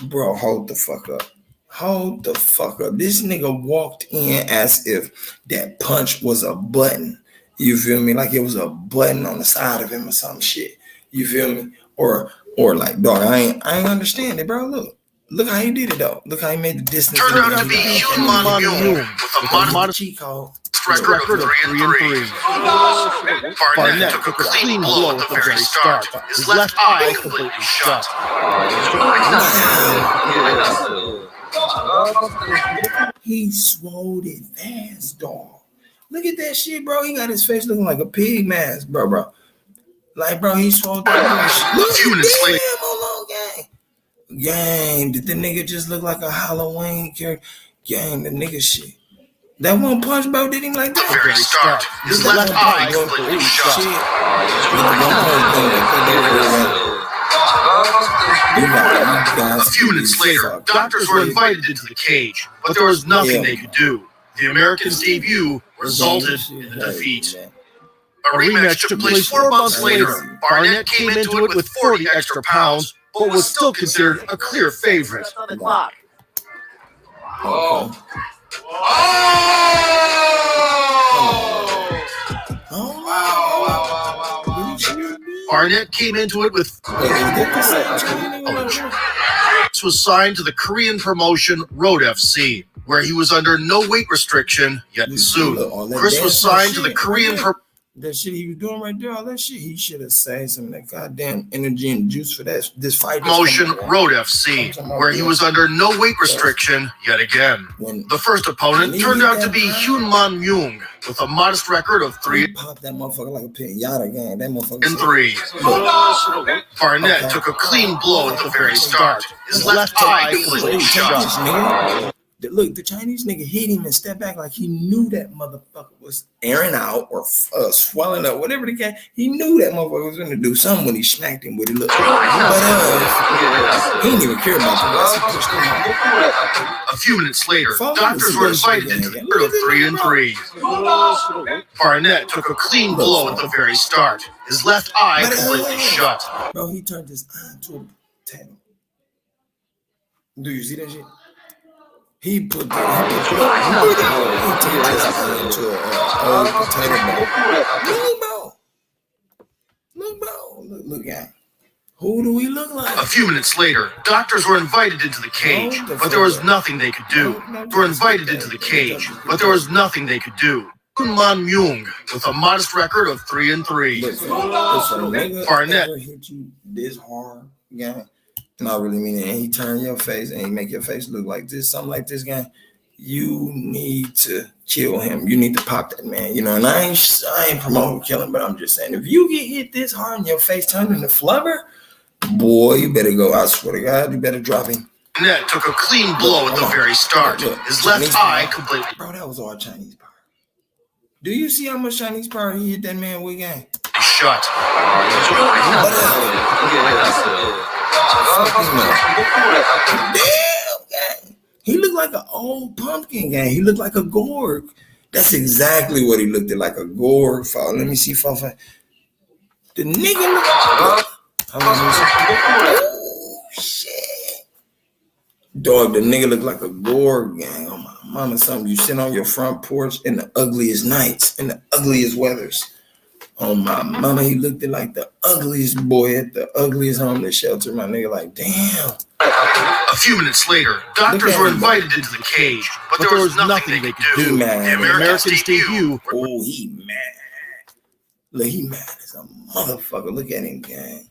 Bro, hold the fuck up. Hold the fuck up. This nigga walked in as if that punch was a button. You feel me? Like it was a button on the side of him or some shit. You feel me? Or like, dog, I ain't understand it, bro. Look how he did it, though. Look how he made the distance. Turned out to be Hyunman Myung with a modest cheat code. Record of 3-3. Barnett took a clean blow at the very start. His left eye completely shut. He swole it fast, dog. Look at that shit, bro. He got his face looking like a pig mask, bro. Like, bro, he swole that shit. A few minutes later. Gang, did the nigga just look like a Halloween character? Gang, the nigga shit. That one punch, bro, did him like that? The very start. His left eye completely shut. A few minutes later, doctors were invited into the cage, but there was nothing they could do. The Americans' debut resulted in a defeat. A rematch took place 4 months later. Barnett came into it with 40 extra pounds, but was still considered a clear favorite. Barnett came into it with was signed to the Korean promotion Road FC, where he was under no weight restriction yet soon. Chris was signed to the Korean that shit he was doing right there, all that shit, he should have saved some of that goddamn energy and juice for this fight. Promotion Road FC, where he was under no weight restriction yet again. The first opponent turned out to be Hyunman Myung, with a modest record of 3. Popped that motherfucker like a pinata, gang. That motherfucker. And 3. Barnett took a clean blow at the very start. His left eye completely shut. Look, the Chinese nigga hit him and stepped back like he knew that motherfucker was airing out or swelling up, whatever the case. He knew that motherfucker was going to do something when he smacked him with it. Look, but he didn't even care about the rest. He pushed him out. A few minutes later, doctors were invited into the third of 3 and 3. Barnett took a clean blow at the very start. His left eye completely shut. Bro, he turned his eye into a potato. Do you see that shit? He put the, he turned his eye into a potato ball. Look at him. Who do we look like? A few minutes later, doctors were invited into the cage, but there was nothing they could do. They were invited into the cage, but there was nothing they could do. Man Myung with a modest record of 3 and 3. Barnett hit you this hard, guy. Not really mean it. And he turn your face and he make your face look like this, something like this, guy. You need to kill him. You need to pop that man. You know, and I ain't promoting killing, but I'm just saying, if you get hit this hard and your face turned into flubber, boy, you better go. I swear to God, you better drop him. Barnett took a clean blow at the very start. His left eye completely. Bro, that was all Chinese power. Do you see how much Chinese power he hit that man with, gang? Shut. Damn, gang. He looked like an old pumpkin, gang. He looked like a gourd. That's exactly what he looked like, a gourd. Let me see, Fafa. The nigga looked like... Oh, shit. Dog, the nigga looked like a gourd, gang. Oh, my mama, something. You sit on your front porch in the ugliest nights, in the ugliest weathers. Oh, my mama, he looked like the ugliest boy at the ugliest homeless shelter. My nigga, like, damn. A few minutes later, doctors were invited into the cage, but there was nothing they could do. The Americans debut. Oh, he mad. Look, he mad as a motherfucker. Look at him, gang.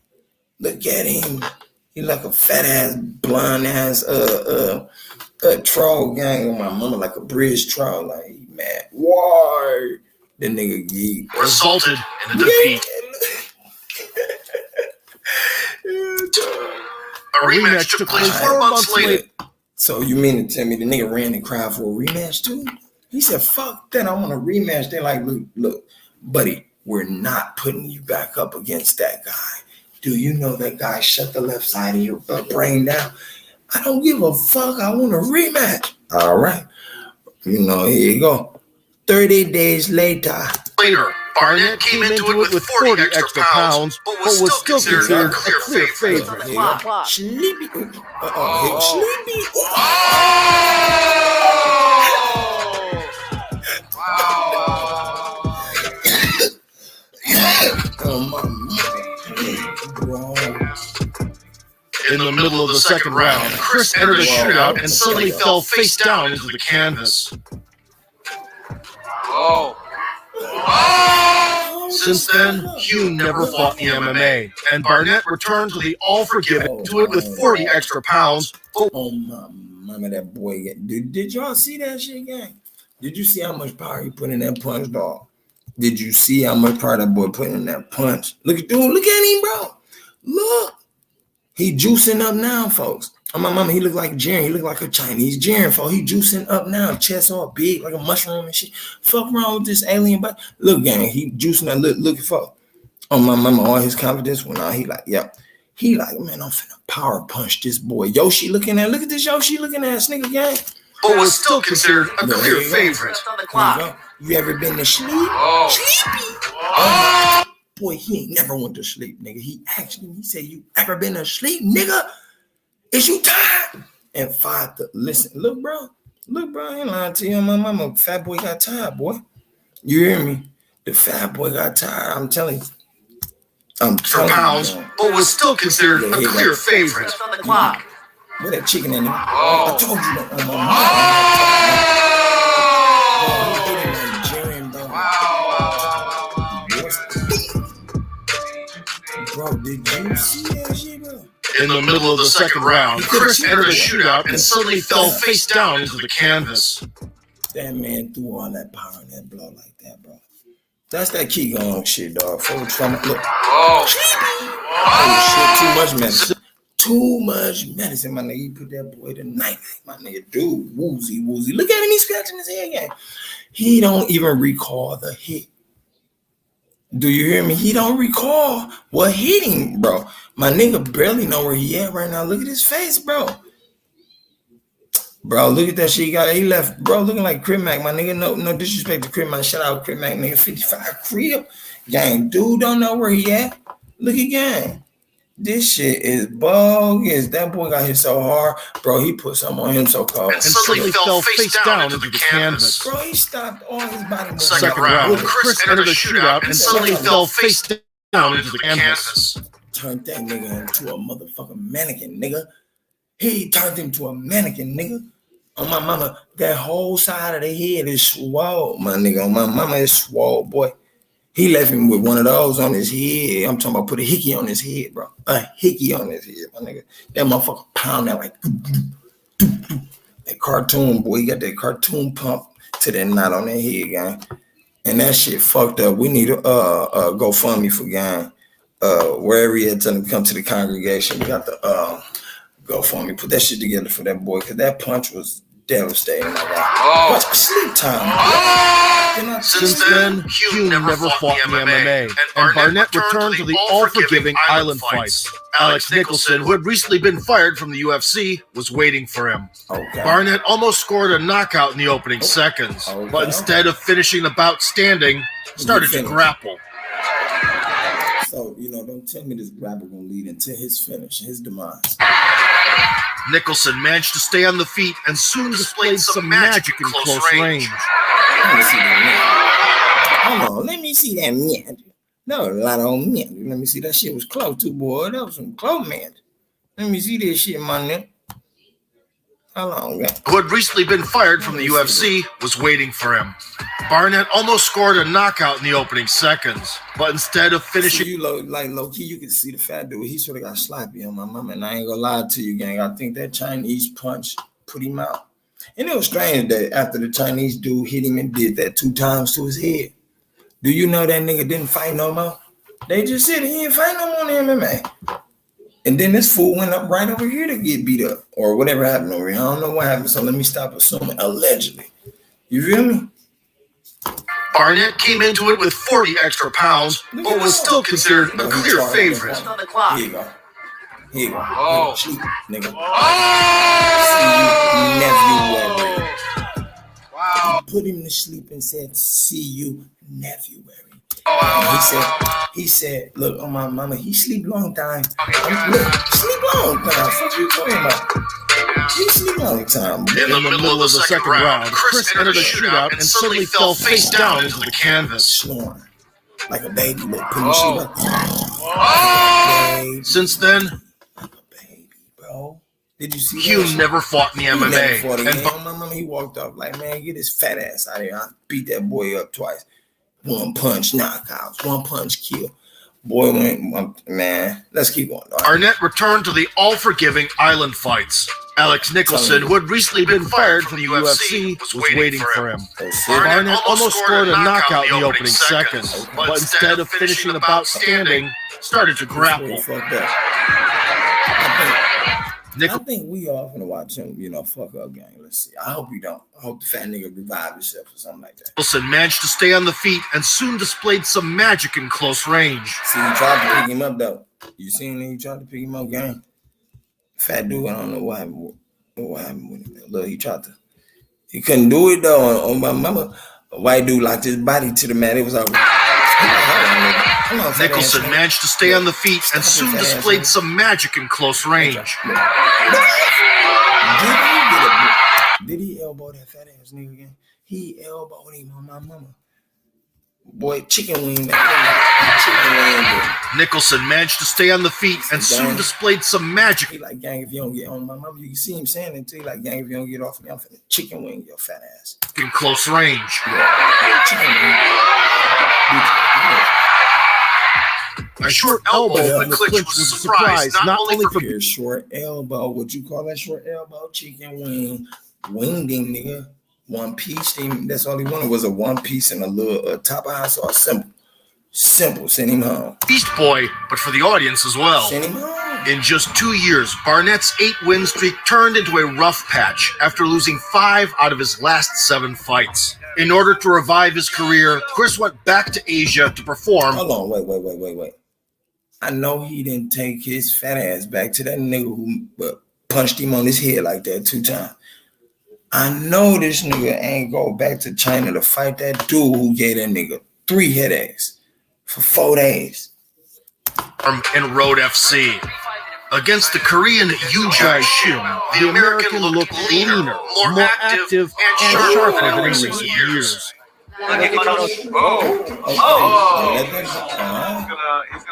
Look at him. He like a fat ass, blonde ass, troll, gang. On my mama, like a bridge troll. Like, he mad. Why? The nigga geek. Resulted in a defeat. A rematch took place 4 months later. So you mean to tell me the nigga ran and cried for a rematch too? He said, fuck that, I want a rematch. They're like, look, buddy, we're not putting you back up against that guy. Do you know that guy shut the left side of your brain down? I don't give a fuck. I want a rematch. All right. You know, here you go. 30 days later. Barnett came into it with 40 extra pounds, but was still considered a clear favorite. Sleepy. Sleepy. In the middle of the second round, Chris entered a shootout and suddenly fell face down into the canvas. Since then, Hugh never fought in the MMA, and Barnett returned to the all-forgiving to it with 40 extra pounds. Oh my mama, that boy. Did y'all see that shit, gang? Did you see how much power he put in that punch, dog? Did you see how much power that boy put in that punch? Look at him, bro. Look. He juicing up now, folks. Oh, my mama, he look like Jiren. He look like a Chinese Jiren, folks. He juicing up now. Chest all big, like a mushroom and shit. Fuck wrong with this alien body. Look, gang, he juicing up. Look at folks. Oh, my mama, all his confidence went out. He like, yep. He like, man, I'm finna power punch this boy. Yoshi looking at, look at this Yoshi looking at nigga, gang. But was still considered a clear favorite. You ever been to sleep? Sleepy. Oh, boy, he ain't never went to sleep, nigga. He said, you ever been to sleep, nigga? Is you tired? And listen, look, bro, I ain't lying to you. My mama, fat boy got tired, boy. You hear me? The fat boy got tired. I'm telling you. For pounds, but was still considered a clear favorite. Where that chicken in there? I told you that on my Bro, did you see that shit, bro? In the middle of the second round, Chris entered a shootout and suddenly fell face down into the canvas. That man threw all that power in that blood like that, bro. That's that Qigong shit, dog. Look. Oh, shit, too much medicine. Too much medicine, my nigga. He put that boy to night, my nigga. Dude, woozy. Look at him, he's scratching his head again. He don't even recall the hit. Do you hear me? He don't recall what hit him, bro. My nigga barely know where he at right now. Look at his face, bro. Bro, look at that shit he got. He left, bro, looking like Crib Mac, my nigga. No disrespect to Crib Mac. Shout out Crib Mac, nigga. 55 Crib. Gang, dude don't know where he at. Look again. This shit is bogus. That boy got hit so hard, bro. He put something on him so cold. And suddenly fell face down into the canvas. Bro, he stopped all his body. Second round, Chris entered a shootout and suddenly fell face down into the canvas. Turned that nigga into a motherfucking mannequin, nigga. He turned him to a mannequin, nigga. On my mama, that whole side of the head is swole, my nigga. On my mama, is swole, boy. He left him with one of those on his head. I'm talking about put a hickey on his head, bro. A hickey on his head, my nigga. That motherfucker pound that like that cartoon, boy. He got that cartoon pump to that knot on that head, gang. And that shit fucked up. We need a GoFundMe for gang. Wherever he had to come to the congregation, we got the GoFundMe. Put that shit together for that boy, because that punch was devastating. What's sleep time? Since then, Hugh never fought in the MMA, and Barnett returned to the all-forgiving island fights. Alex Nicholson, who had recently been fired from the UFC, was waiting for him. Okay. Barnett almost scored a knockout in the opening seconds, but instead of finishing the bout standing, started to grapple. So, don't tell me this grapple gonna lead into his finish, his demise. Nicholson managed to stay on the feet and soon displayed some magic in close range. Let me see that man. Hold on, let me see that man. No, a lot of old man. Let me see, that shit was close too, boy. That was some close man. Let me see this shit, my nigga. How long, man? Who had recently been fired from the UFC, was waiting for him. Barnett almost scored a knockout in the opening seconds, but instead of finishing... You low-key, you can see the fat dude. He sort of got sloppy on my mama, and I ain't gonna lie to you, gang. I think that Chinese punch put him out. And it was strange that after the Chinese dude hit him and did that 2 times to his head, do you know that nigga didn't fight no more? They just said he didn't fight no more in MMA. And then this fool went up right over here to get beat up or whatever happened over here. I don't know what happened, so let me stop assuming. Allegedly. You feel me? Barnett came into it with 40 extra pounds, but was still considered a clear favorite. Here you go. Here you go. Oh. Sleep, nigga. Oh. See you, nephew. Wow. Put him to sleep and said, see you, nephew. He said, look, on my mama, he sleep long time. Look, sleep long time. What you talking about? He sleep long time. In the middle of the second round, Chris entered a shootout and suddenly fell face down into the canvas. Snoring like a baby. Look, put him sleep like, Since then, like a baby, bro. Did you see that? Hugh never fought in the MMA. And my mama, he walked off like, man, get his fat ass out of here. I beat that boy up twice. 1 punch knockouts, 1 punch kill. Boy went, man, let's keep going. Right. Barnett returned to the all-forgiving island fights. Alex Nicholson, who had recently been fired from the UFC, was waiting for him. Barnett almost scored a knockout in the opening seconds, but instead of finishing the bout standing, started to grapple. I think we all gonna watch him, fuck up, gang. Let's see. I hope you don't. I hope the fat nigga revive himself or something like that. Nicholson managed to stay on the feet and soon displayed some magic in close range. See, he tried to pick him up, though. You seen him? He tried to pick him up, gang. Fat dude, I don't know what happened with him. Look, he couldn't do it, though. On my mama, a white dude locked his body to the mat. It was all Nicholson managed to stay on the feet and soon displayed some magic in close range. Did he elbow that fat ass nigga again? He elbowed him on my mama. Boy, chicken wing. Nicholson managed to stay on the feet and soon displayed some magic. He like, gang, if you don't get on my mama, you can see him saying it too. He like, gang, if you don't get off me, I'm finna chicken wing your fat ass. In close range. Yeah. Chicken wing. A short elbow in the clinch was a surprise, not only for your short elbow. Would you call that short elbow? Chicken wing. Winged him, nigga. 1 piece thing. That's all he wanted was a 1 piece and a little top of house or symbol. Simple. Send him home. Beast Boy, but for the audience as well. Send him home. In just 2 years, Barnett's 8-win streak turned into a rough patch after losing 5 out of his last 7 fights. In order to revive his career, Chris went back to Asia to perform. Hold on, wait. I know he didn't take his fat ass back to that nigga who punched him on his head like that 2 times. I know this nigga ain't go back to China to fight that dude who gave that nigga 3 headaches for 4 days. In Road FC. Against the Korean Yoon Jae-shin, the American looked leaner, more active, and sharper than in recent years. He's gonna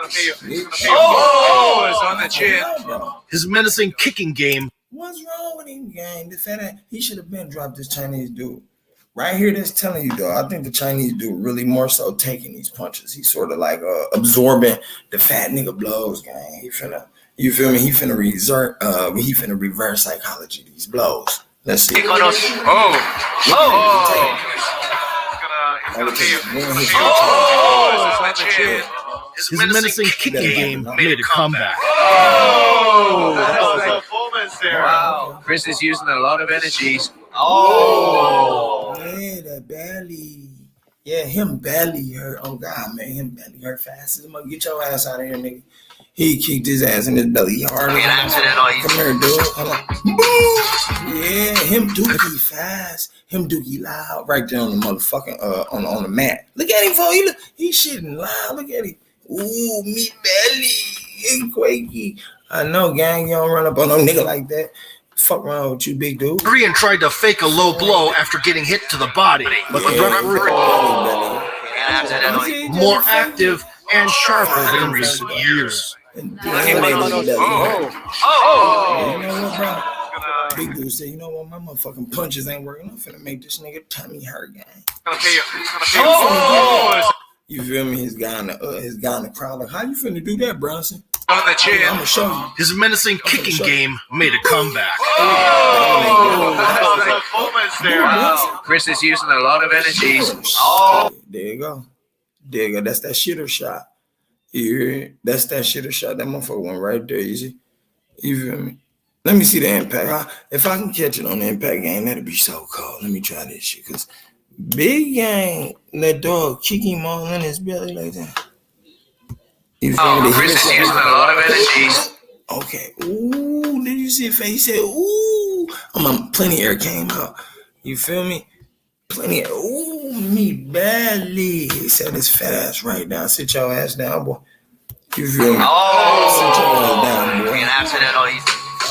pay you. It's on the chin. His menacing kicking game. What's wrong with him, gang? The fat he should have been dropped this Chinese dude. Right here, that's telling you, though. I think the Chinese dude really more so taking these punches. He's sort of like absorbing the fat nigga blows, gang. You feel me? He finna reverse psychology these blows. Let's see. It's gonna pay you. It's on the chin. His menacing kicking game made a comeback. That was a performance there. Wow. Chris is using a lot of energies. Yeah, that belly. Yeah, him belly hurt. Oh, God, man. Him belly hurt fast. I'm gonna get your ass out of here, nigga. He kicked his ass in his belly hard. Come here, dude. Hold on. Boom. Yeah, him dookie fast. Him dookie loud. Right there on the motherfucking, on the mat. Look at him, fool. He shitting loud. Look at him. Ooh, me belly. He quakey. I know, gang. You don't run up on no nigga like that. Fuck wrong with you, big dude. Korean tried to fake a low blow after getting hit to the body, but the referee more active and sharper than in recent years. Big dude said, you know what, my motherfucking punches ain't working. I'm finna make this nigga tummy hurt, gang. You feel me? His guy in the crowd like, how you finna do that, Bronson? On the chin. I'm gonna show you. His menacing kicking game made a comeback. That was a performance there. Wow. Chris is using a lot of energies. There you go. That's that shitter shot. You hear it? That's that shitter shot. That motherfucker went right there, you see? You feel me? Let me see the impact. If I can catch it on the impact game, that'd be so cool. Let me try this shit, because big gang, that dog kick him all in his belly like that. You feel me? Chris is using a lot of energies. Okay. Ooh, did you see a face? He said, ooh. Plenty air came out. You feel me? Plenty of, ooh, me belly. He said his fat ass right down. Sit your ass down, boy. You feel me? Sit your ass down, boy.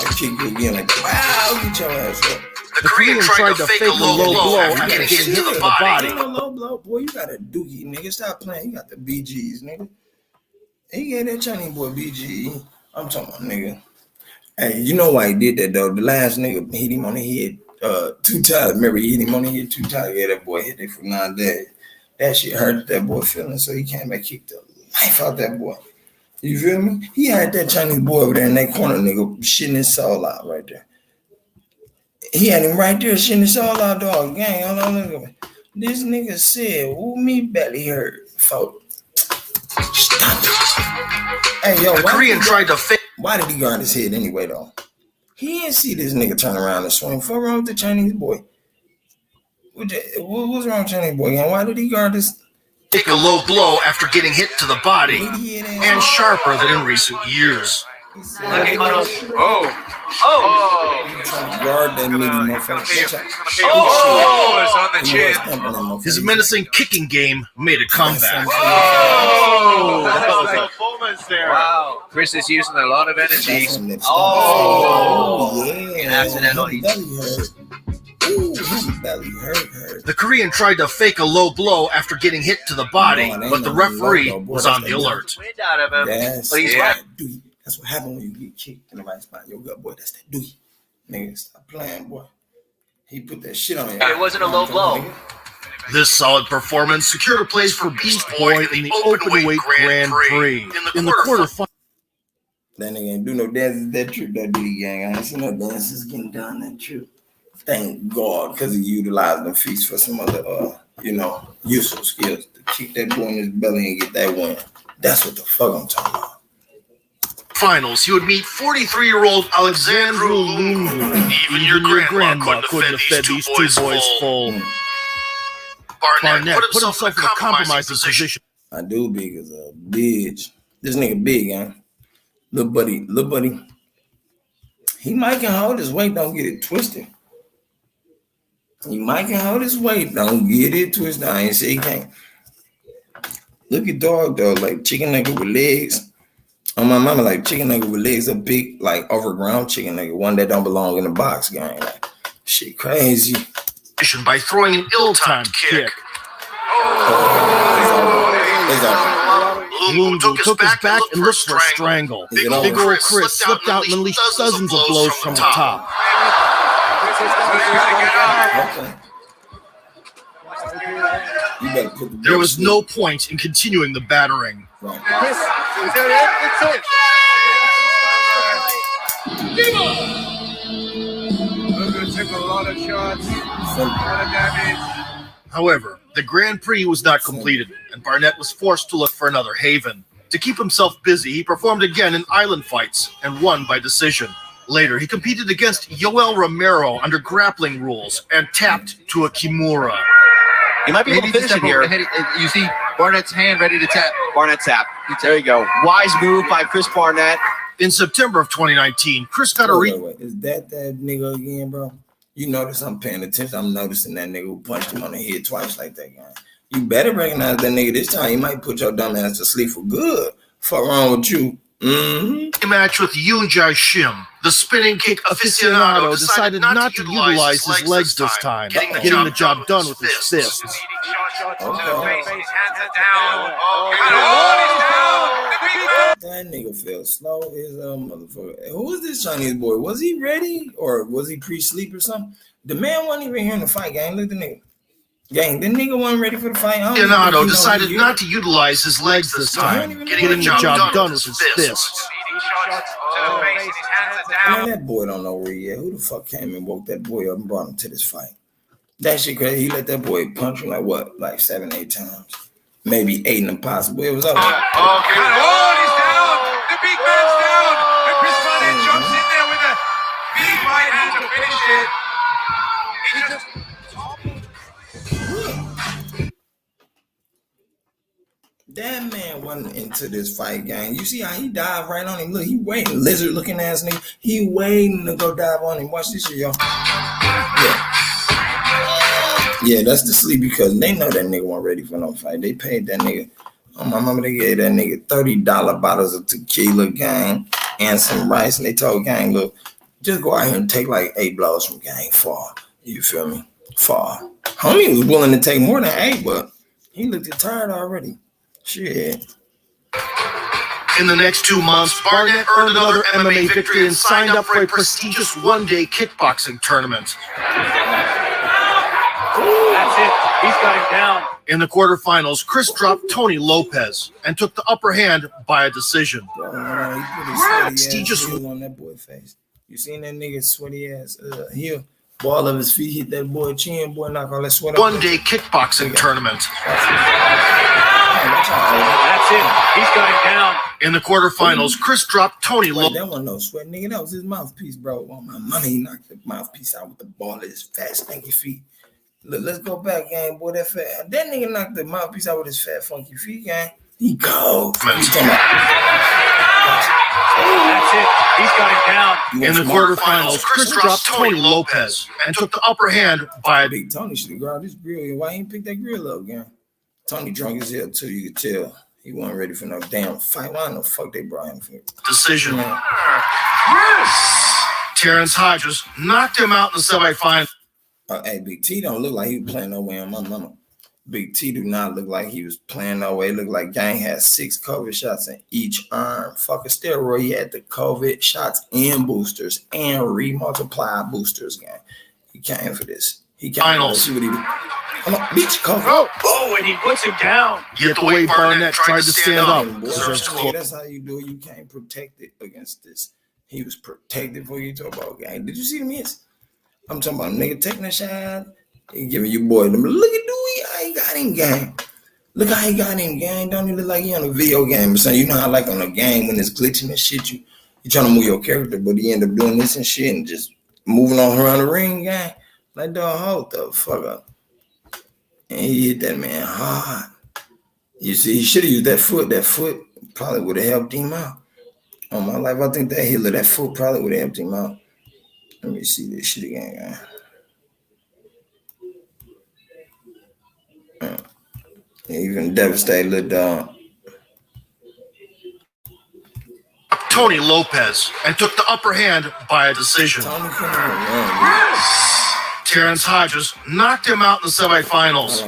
I kick you again like, wow, get your ass up. The Korean tried to fake a low blow after getting hit to the body. Low blow, boy, you got a dookie, nigga. Stop playing. You got the BGs, nigga. He gave that Chinese boy BG. I'm talking about, nigga. Hey, you know why he did that, though? The last nigga hit him on the head 2 times. Remember, he hit him on the head 2 times. Yeah, that boy hit it for 9 days. That shit hurt that boy feeling, so he came back, kicked the life out that boy. You feel me? He had that Chinese boy over there in that corner, nigga, shitting his soul out right there. He had him right there shitting his soul out, dog. Gang, hold on, look at me. This nigga said, ooh, me belly hurt, folks. Stop it. Hey, yo, the Korean tried to fake. Why did he guard his head anyway, though? He didn't see this nigga turn around and swing. What's wrong with the Chinese boy? What's wrong with Chinese boy? Why did he guard this? Take a low blow after getting hit to the body, and sharper than in recent years. Guard that nigga, motherfucker. It's on the chin. His menacing kicking game made a comeback. That was a performance there. Wow. Chris is using a lot of energies. Yeah. Belly hurt. The Korean tried to fake a low blow after getting hit to the body, but the referee was on the alert. Wind out of him. But he's right. That's what happened when you get kicked in the right spot. Yo, gut, boy, that's that dookie. Nigga, stop playing, boy. He put that shit on you. It wasn't a low blow. This solid performance secured a place for Beast Boy in the Openweight Grand Prix in the quarterfinals. That nigga ain't do no dances that trip, that duty gang. I ain't seen no dances getting done that trip. Thank God, because he utilized them feats for some other, useful skills. kick that boy in his belly and get that win. That's what the fuck I'm talking about. Finals, he would meet 43-year-old Alexandru Lungu. Even your grandma couldn't have fed these two boys full. Barnett put himself in a compromising position. I do big as a bitch. This nigga big, huh? Little buddy. He might can hold his weight, don't get it twisted. He might can hold his weight, don't get it twisted. I ain't say he can't. Look at dog though, like chicken nugget with legs. On my mama, like chicken nugget with legs, a big, like overgrown chicken nugget, one that don't belong in the box, gang. Like, shit crazy. By throwing an ill-timed kick. Lungu took his back and looked for a strangle. Big old Chris slipped out and unleashed dozens of blows from the top. Okay. You better put the There was no point in continuing the battering. right. Took a lot of shots, a lot of damage. However, the Grand Prix was not completed, and Barnett was forced to look for another haven. To keep himself busy, he performed again in island fights and won by decision. Later, he competed against Yoel Romero under grappling rules and tapped to a Kimura. He might be able to finish it here. You see Barnett's hand ready to tap. Barnett tap. There you go. Wise move by Chris Barnett. In September of 2019, Chris got a Wait. Is that nigga again, bro? You notice I'm paying attention. I'm noticing that nigga who punched him on the head twice like that guy. You better recognize that nigga this time. He might put your dumb ass to sleep for good. Fuck wrong with you. A match with Yoon Jae Shim. The spinning kick aficionado decided not to utilize his legs this time, getting the job done with his fists. That nigga fell slow as a motherfucker. Who was this Chinese boy? Was he ready or was he pre-sleep or something? The man wasn't even here in the fight, gang. Look at the nigga. Gang, the nigga wasn't ready for the fight. Aficionado decided not to utilize his legs this time, getting the job done with his fists. Man, that boy don't know where he at. Who the fuck came and woke that boy up and brought him to this fight? That shit crazy. He let that boy punch him like what? Like 7, 8 times. Maybe 8 and impossible. It was up. Oh, he's down. The big man's down. And Chris Barnett jumps in there with a big right hand to finish it. He just... That man wasn't into this fight, gang. You see how he dived right on him? Look, he waiting. Lizard looking ass nigga. He waiting to go dive on him. Watch this shit, y'all. Yeah, that's the sleep because they know that nigga wasn't ready for no fight. They paid that nigga. Oh, my mama, they gave that nigga $30 bottles of tequila, gang, and some rice. And they told gang, look, just go out here and take like 8 blows from gang. Fall. You feel me? Fall. Homie was willing to take more than 8, but he looked tired already. Shit. In the next 2 months, Barnett earned another MMA victory and signed up for a prestigious one-day kickboxing tournament. That's it. He's got him down. In the quarterfinals, Chris dropped Tony Lopez and took the upper hand by a decision. He put his sweaty ass heel on that boy's face. You seen that nigga sweaty ass heel? Ball of his feet hit that boy chin. Boy, knock all that sweat up. One-day kickboxing tournament. That's it. He's got him down. In the quarterfinals, Chris dropped Tony Lopez. That wasn't no sweat, nigga. That was his mouthpiece, bro. On my money, he knocked the mouthpiece out with the ball of his fat, stinky feet. Look, let's go back, gang. Boy, that nigga knocked the mouthpiece out with his fat, funky feet, gang. He cold. That's it. He's got him down. In the quarterfinals, Chris dropped Tony Lopez and took the upper hand by a big Tony should have grabbed his grill. Why he ain't pick that grill up, gang? Tony drunk as hell too. You could tell he wasn't ready for no damn fight. Why the fuck they brought him for? Decision. Terrence Hodges knocked him out in the semifinal. Hey, Big T don't look like he was playing no way on my mama. Big T do not look like he was playing no way. Look like gang had 6 COVID shots in each arm. Fuck a steroid. He had the COVID shots and boosters and remultiplied boosters, gang. He came for this. He came Finals. See what he do. Come on, bitch, cover. Oh, and he puts him down. Yet the way Barnett tried to stand up. That's how you do it. You can't protect it against this. He was protected for you talk about, gang. Did you see the miss? I'm talking about nigga taking a shot. He giving you boy them. Look at Dewey. I ain't got him, gang. Look how he got in, gang. Don't he look like he on a video game or something? You know how like on a game when it's glitching and shit, you trying to move your character, but he end up doing this and shit and just moving on around the ring, gang. Like, dog, hold the fuck up. And he hit that man hard. You see, he should have used that foot. That foot probably would have helped him out. On my life, I think that hit of that foot probably would have helped him out. Let me see this shit again, gang. Even devastated little dog. Tony Lopez and took the upper hand by a decision. Terrence Hodges knocked him out in the semifinals.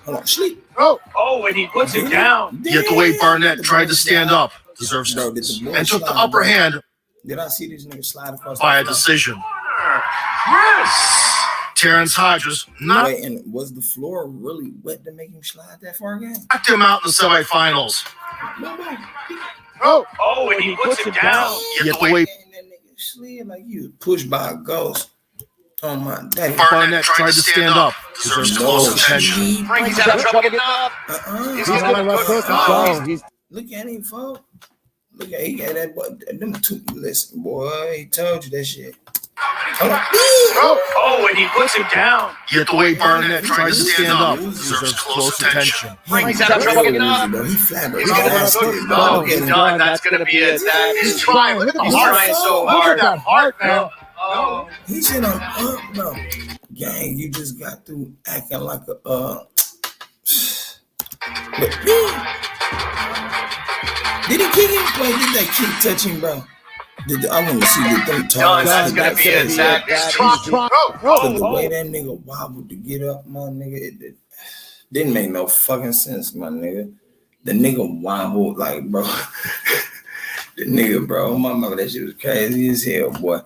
Hold on, sleep. Oh, and he puts it down. Yet the way Barnett tried to stand up deserves notice and took the upper hand. Did I see this nigga slide across by a decision? Terrence Hodges Wait, and was the floor really wet to make him slide that far again? Knocked him out in the semifinals. Oh, and he puts it down. Yet the way that nigga slid like you pushed by a ghost. Oh my daddy. Barnett tried to stand up deserves close attention. Frankie's having trouble getting up. He's look at him, folks. Look at he got that boy. Them two. Listen, boy, he told you that shit. Oh, and he puts him down. Yet the way Barnett tried to stand up deserves close attention. Frankie's having trouble getting up. He flabber. He's done. That's gonna be it. He's trying. He's trying so hard. Hard now. Oh. He said, bro. Gang, you just got through acting like a Did he kick him? Wait, did that kick touch him, bro? I want to see the thing talk. That's gonna be it, Zach. The way that nigga wobbled to get up, my nigga, it didn't make no fucking sense, my nigga. The nigga wobbled like, bro. The nigga, bro, my mama, that shit was crazy as hell, boy.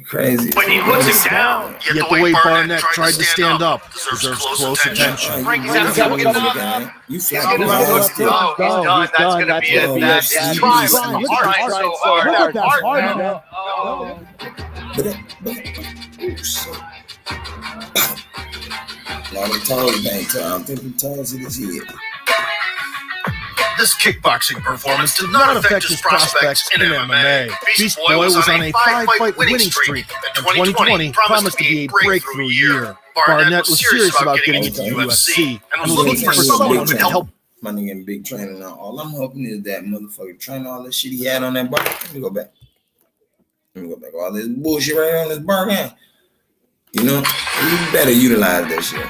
Crazy. When he puts him down. Yet the way Barnett tried to stand up deserves close attention. Frankie's having trouble getting up. He's done. That's gonna be it. He's trying so hard. Hard now. Oh. Now the toes ain't time. The toes in his head. This kickboxing performance did not affect his prospects in MMA. Beast Boy was on a 5-fight winning streak, and 2020 promised to be a breakthrough year. Barnett was serious about getting into the UFC and was looking for someone to help. My nigga in big training now. All I'm hoping is that motherfucker training all this shit he had on that bar. Let me go back. All this bullshit right here on this bar, man. You know, you better utilize that shit.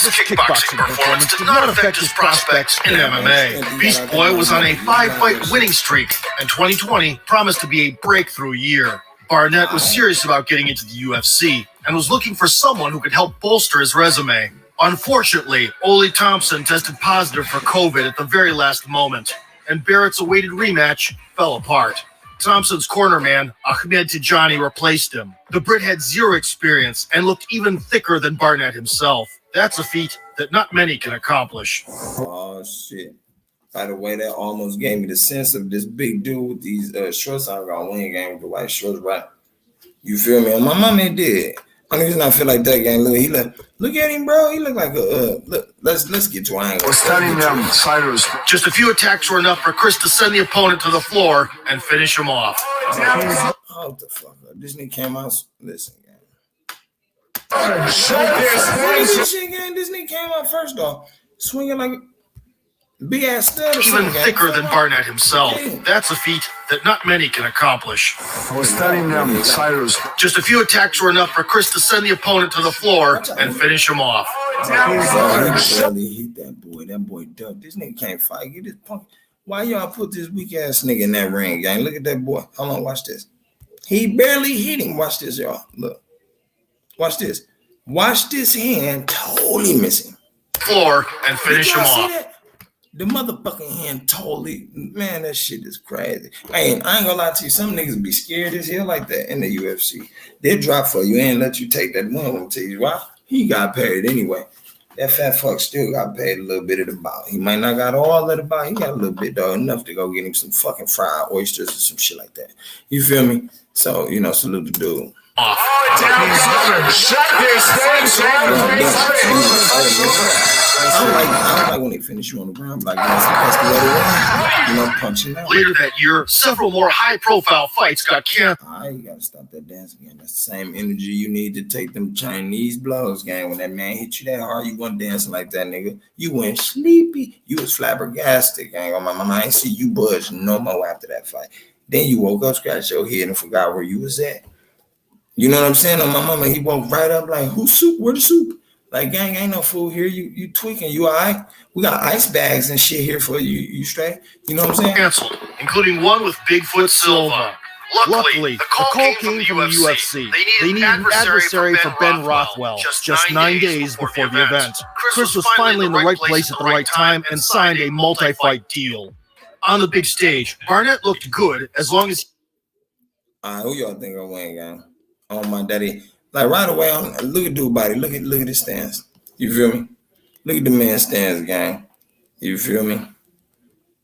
This kickboxing performance did not affect his prospects in MMA. Beast Boy was on a 5-fight winning streak, and 2020 promised to be a breakthrough year. Barnett was serious about getting into the UFC and was looking for someone who could help bolster his resume. Unfortunately, Ole Thompson tested positive for COVID at the very last moment, and Barrett's awaited rematch fell apart. Thompson's cornerman, Ahmed Tijani, replaced him. The Brit had zero experience and looked even thicker than Barnett himself. That's a feat that not many can accomplish. Oh, shit. By the way, that almost gave me the sense of this big dude with these shorts. I'm going to win game with the white shorts, right? You feel me? And my mama did. Only reason I feel like that game, look at him, bro. He look like a, look, let's get to an angle. Just a few attacks were enough for Chris to send the opponent to the floor and finish him off. Oh, the fuck up. This nigga came out, listen, gang. This nigga came out first off, swinging like a big ass stud. Even thicker than Barnett himself. That's a feat that not many can accomplish. Just a few attacks were enough for Chris to send the opponent to the floor and finish him off. He hit that boy. That boy ducked. This nigga can't fight. Get this punk. Why y'all put this weak ass nigga in that ring, gang? Look at that boy. Hold on, watch this. He barely hit him. Watch this, y'all. Look. Watch this. Watch this hand totally missing. Floor and finish him off. That? The motherfucking hand totally, man, that shit is crazy. Hey, I ain't gonna lie to you, some niggas be scared as hell like that in the UFC. They'll drop for you and let you take that one. I'm gonna tell you why. He got paid anyway. That fat fuck still got paid a little bit of the bout. He might not got all of the bout. He got a little bit though, enough to go get him some fucking fried oysters or some shit like that. You feel me? So, you know, salute the dude. off. I don't like when they finish you on the ground, like that's the other one. You know, punching out. Later that year, several more high-profile fights got canceled. All right, you gotta stop that dance again. That's the same energy you need to take them Chinese blows, gang. When that man hit you that hard, you wasn't dancing like that, nigga. You went sleepy. You was flabbergasted, gang. On my mama, I ain't see you budge no more after that fight. Then you woke up, scratched your head, and forgot where you was at. You know what I'm saying? On my mama, he woke right up like, who's soup? Where the soup? Like, gang, ain't no food here. You tweaking. You all right? We got ice bags and shit here for you. You straight? You know what I'm saying? Canceled, including one with Bigfoot Silva. Luckily, the call came from the UFC. They needed an adversary for Ben Rothwell just 9 days before the event. Chris was finally in the right place at the right time and signed a multi-fight deal. On the big stage, Barnett looked good as long as... All right, who y'all think I win, gang? Oh, my daddy. Like, right away, look at dude body. Look at his stance. You feel me? Look at the man's stance, gang. You feel me?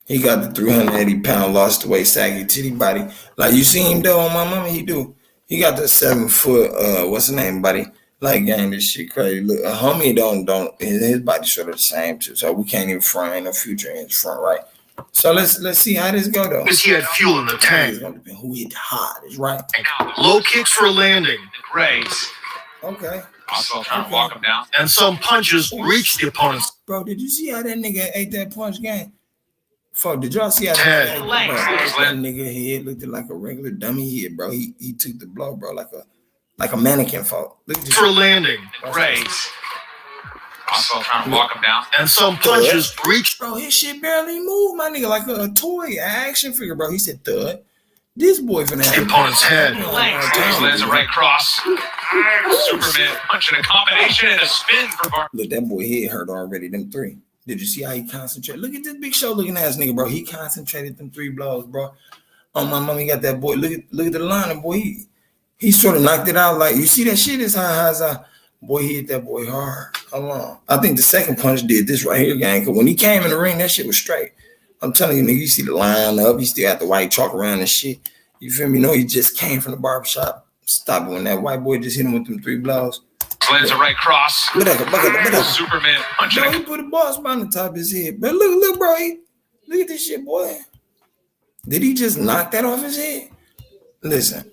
He got the 380-pound lost weight saggy titty body. Like, you see him though on my mama, he do. He got the 7 foot, what's the name, buddy? Like, gang, this shit crazy. Look, a homie don't his body sort of the same too. So we can't even front, ain't no future in his front, right? So let's see how this go though. Because he had fuel in the tank. It's gonna depend who hit the hardest, right? Low kicks for a landing. Great. Okay. Also trying to walk him down. And some punches reached the opponent's... Bro, did you see how that nigga ate that punch, gang? Fuck, did y'all see how Head. that, that nigga head looked like a regular dummy head, bro? He took the blow, bro, like a mannequin fault. Look at this. For a landing. Great. Also trying to walk him down. And some punches reached... Bro, his shit barely moved, my nigga, like a toy, an action figure, bro. He said thud. This boy finna have the opponent's head. Lands a right cross. Superman punching a combination and a spin for Bar. Look, that boy head hurt already, them 3. Did you see how he concentrated? Look at this big show looking ass nigga, bro. He concentrated them 3 blows, bro. On my mom, he got that boy. Look at the line, boy. He sort of knocked it out. Like, you see that shit is high. Boy, he hit that boy hard. Hold on. I think the second punch did this right here, gang. Because when he came in the ring, that shit was straight. I'm telling you, nigga, you see the line up. He still got the white chalk around and shit. You feel me? No, he just came from the barbershop. Stop it when that white boy just hit him with them 3 blows. Lands a right cross. Look at that. Superman punching. Bro, he put a ball spot on the top of his head. But look, bro. Look at this shit, boy. Did he just knock that off his head? Listen.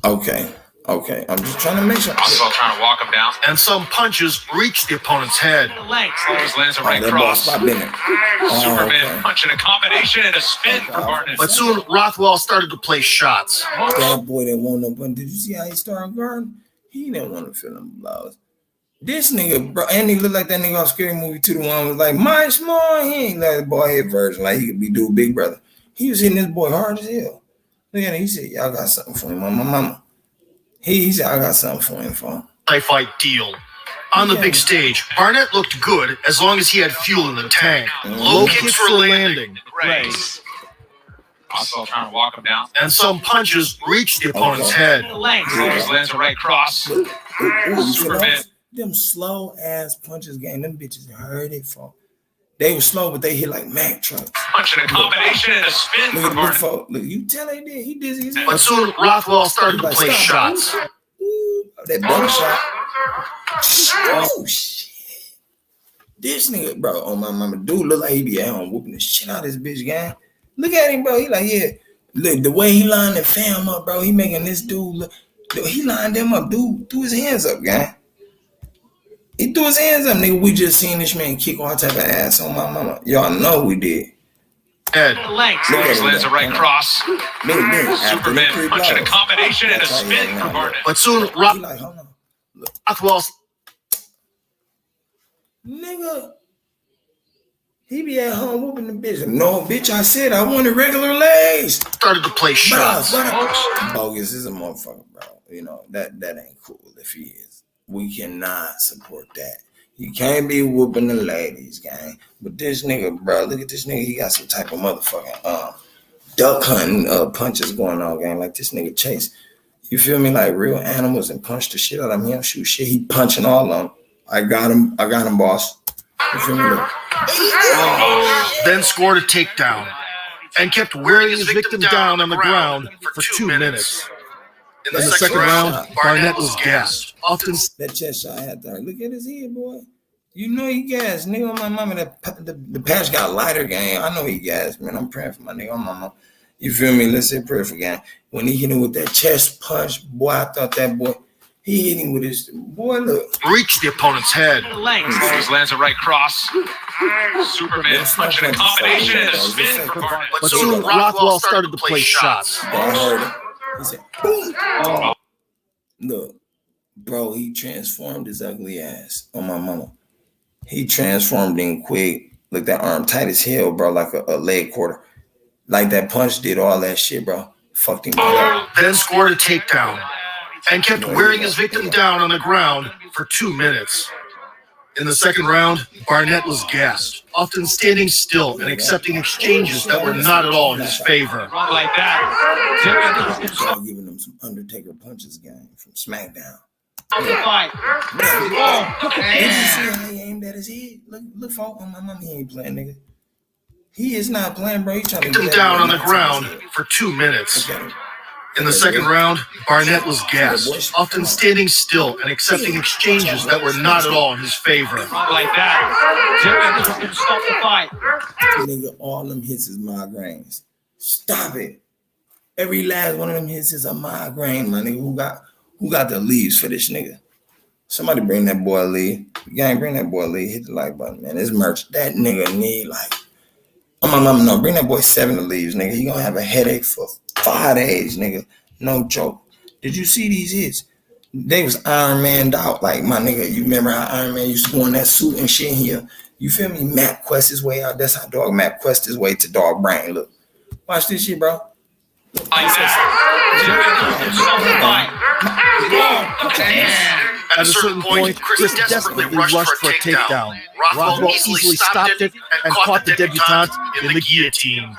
Okay. I'm just trying to make sure. Also trying to walk him down. And some punches reached the opponent's head. Always lands a right cross. Superman punching a combination and a spin for Barnett. But soon Rothwell started to place shots. That boy didn't want no button. Did you see how he started guarding? He didn't want to feel them blows. This nigga, bro, and he looked like that nigga off Scary Movie 2. The one was like, my small. He ain't like the boy head version. Like he could be dude Big Brother. He was hitting this boy hard as hell. Look at it. He said, y'all got something for him on my mama. He said, I got something for him for him. Fight deal. On the big stage, Barnett looked good as long as he had fuel in the tank. Low kicks for a landing. Great. Also trying to walk him down. And some punches reached the opponent's head. Always lands a right cross. Superman. Them slow ass punches, gang. Them bitches heard it for. They were slow, but they hit like Mack trucks. Punching a combination and a spin for Barnett. Look, you tell they did. He did his. But soon Rothwell started to place shots. That double shot. Oh shit! This nigga, bro, on my mama, dude look like he be at home whooping the shit out of this bitch, gang. Look at him, bro. He like, yeah. Look, the way he lined the fam up, bro. He making this dude look. He lined them up, dude. Threw his hands up, gang. He threw his hands up, nigga. We just seen this man kick all type of ass on my mama. Y'all know we did. Head. Always lands a right cross. Superman punching a combination and a spin for Barnett. But soon Rothwell. Nigga, he be at home whooping the bitch. No, bitch, I said I wanted regular legs. Started to play shots. Bogus is a motherfucker, bro. You know, that ain't cool if he is. We cannot support that. You can't be whooping the ladies, gang. But this nigga, bro, look at this nigga. He got some type of motherfucking duck hunting punches going on, gang. Like this nigga Chase. You feel me? Like real animals and punch the shit out of him. He don't shoot shit. He punching all of them. I got him, boss. You feel me? Then scored a takedown and kept wearing his victim down on the ground for 2 minutes. In the second round, Barnett was gassed. Often that chest shot had to hurt. Look at his head, boy. You know he gassed. Nigga on my mama, the patch got lighter, gang. I know he gassed, man. I'm praying for my nigga on my mama. You feel me? Let's say prayer for gang. When he hit him with that chest punch, boy, I thought that boy, he hit him with his, boy, look. Reached the opponent's head. Lands a right cross. Superman punching a combination and a spin for Barnett. But soon Rothwell started to play shots. I heard it. He said, boom. Oh. Look, bro, he transformed his ugly ass on my mama. He transformed in quick. Look, that arm tight as hell, bro, like a leg quarter. Like that punch did all that shit, bro. Fucked him up. Then scored a takedown and kept wearing his victim down on the ground for 2 minutes. In the second round, Barnett was gassed, often standing still and accepting exchanges that were not at all in his favor. Like that. Giving him some Undertaker punches, gang, from SmackDown. Did you see how he aimed at his head? Look for on my mama, he ain't playing, nigga. He is not playing, bro. He trying to get him down on the ground for 2 minutes. In the second round, Barnett was gassed, often standing still and accepting exchanges that were not at all in his favor. Like that. Stop the fight. Nigga, all them hits is migraines. Stop it. Every last one of them hits is a migraine, my nigga. Who got the leaves for this nigga? Somebody bring that boy a lead. Gang, bring that boy a lead. Hit the like button, man. This merch, that nigga need like. Oh my mama, no, bring that boy 7 leaves, nigga. He gonna have a headache for 5 days, nigga. No joke. Did you see these hits? They was Iron Man'd out, like my nigga. You remember how Iron Man used to go in that suit and shit here? You feel me? Map quest his way out. That's how dog map quest his way to dog brain. Look, watch this shit, bro. At a certain point, Chris desperately rushed for a takedown. Rothwell easily stopped it and caught the debutante in the guillotine.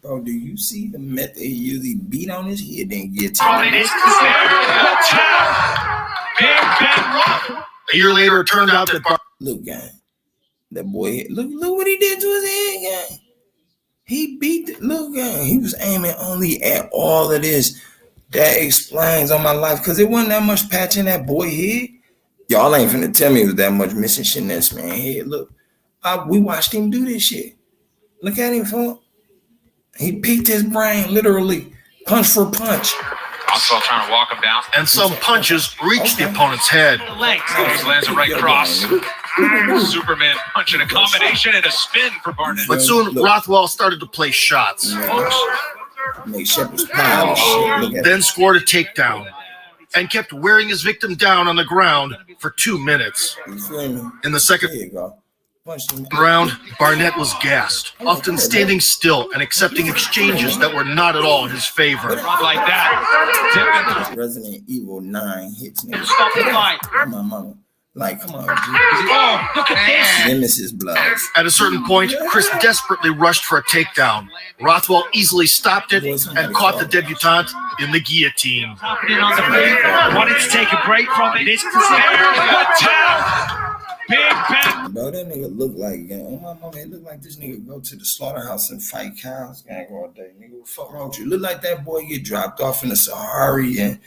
Bro, do you see the method he usually beat on his head and guillotine? A year later, it turned out that look, gang, that boy, look what he did to his head, gang. He beat the, look, gang, he was aiming only at all of this. That explains on my life, because it wasn't that much patch in that boy head. Y'all ain't finna tell me it was that much missing shit in this man head. Look, we watched him do this shit. Look at him, folks. He peaked his brain, literally, punch for punch. Also trying to walk him down. And some punches reached the opponent's head. Lands a right cross. Superman punching a combination and a spin for Barnett. But soon Rothwell started to play shots. Make Shepherd's pie. Then scored a takedown and kept wearing his victim down on the ground for 2 minutes. In the second round, Barnett was gassed, often standing still and accepting exchanges that were not at all in his favor. Like that. Resident Evil 9 hits me. Stop the fight. My mama. Like, come on, look at this. Nemesis blood. At a certain point, Chris desperately rushed for a takedown. Rothwell easily stopped it and caught the debutante in the guillotine. Wanted to take a break from it. It's Big Ben. Bro, that nigga look like, gang. My mama, it look like this nigga go to the slaughterhouse and fight cows, gang, all day. Nigga, what the fuck wrong with you? Look like that boy get dropped off in the Sahara and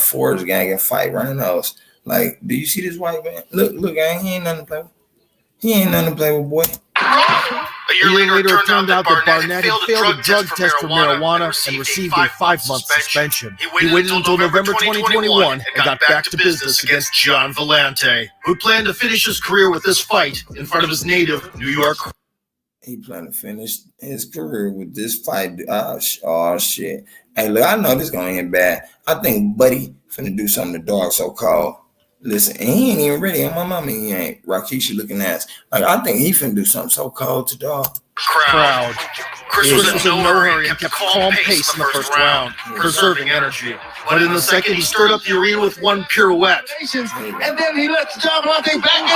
Forest gang and fight running else. Like, do you see this white man? Look, gang, he ain't nothing to play with. He ain't nothing to play with, boy. A year later, it turned out that Barnett had failed a drug test for marijuana and received a 5-month suspension. He waited until November 2021 and got back to business against Gian Vellante, who planned to finish his career with this fight in front of his native New York. He planned to finish his career with this fight. Oh, shit. Hey, look, I know this going to end bad. I think Buddy finna do something to dog so cold. Listen, and he ain't even ready. On my mama, he ain't. Rakishi looking ass. Like, I think he finna do something so cold to dog. Crowd. Chris was in no hurry and kept calm pace in the first round, preserving energy. But in the second, he stirred up the arena with one pirouette. And then he lets John Vellante back in.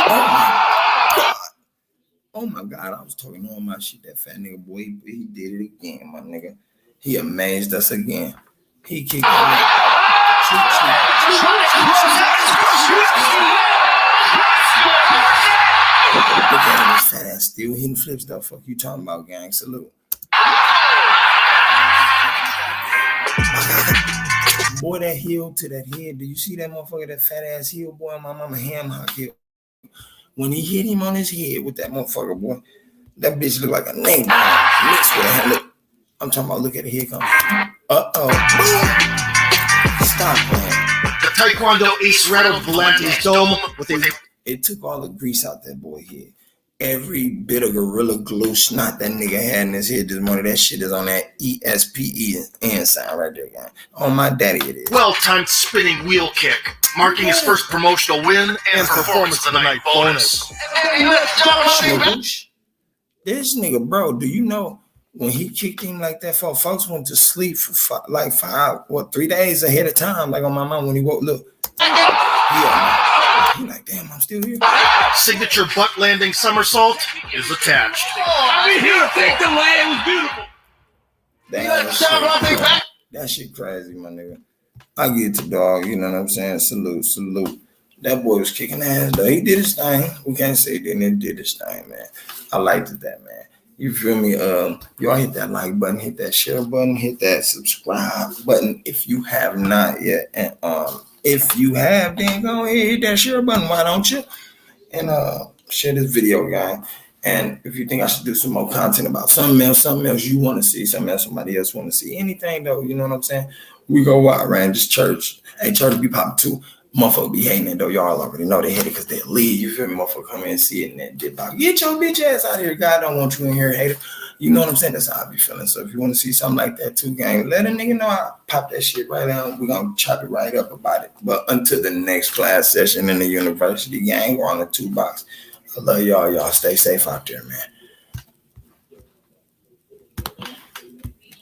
Oh my God, I was talking all my shit. That fat nigga boy, he did it again, my nigga. He amazed us again. He kicked Look at him, fat ass still hitting flips though. Fuck you talking about, gang? Salute. Boy, that heel to that head. Do you see that motherfucker, that fat ass heel, boy? My mama ham hock heel. When he hit him on his head with that motherfucker, boy, that bitch look like a name mixed with a hand. Look, I'm talking about, look at it, here it comes. Stop playing. The Taekwondo ace rattled Volante's dome with a... It took all the grease out that boy head. Every bit of Gorilla Glue snot that nigga had in his head this morning, that shit is on that ESPEN sign right there, guy. On my daddy it is. Well-timed spinning wheel kick, marking his first promotional win and performance of the night bonus. This nigga, bro, do you know when he kicked him like that, folks went to sleep for 3 days ahead of time, like on my mom when he woke, look. He like, damn, I'm still here. Signature butt landing somersault is attached. That shit crazy, my nigga. I get to dog, you know what I'm saying? Salute. That boy was kicking ass, though. He did his thing. We can't say he didn't. He did his thing, man. I liked that, man. You feel me? Y'all hit that like button, hit that share button, hit that subscribe button if you have not yet. And if you have, then go ahead, hit that share button. Why don't you? And share this video, guy. And if you think I should do some more content about something else you want to see, something else somebody else want to see, anything though, you know what I'm saying? We go wild around this church. Hey, church be popping too. Motherfucker be hating it though. Y'all already know they hate it because they leave. You feel me? Motherfucker come in and see it and then dip out. Get your bitch ass out of here. God don't want you in here, hater. You know what I'm saying? That's how I be feeling. So if you want to see something like that too, gang, let a nigga know. I pop that shit right out. We're going to chop it right up about it. But until the next class session in the university, gang, we're on the 2 box. I love y'all. Y'all stay safe out there, man.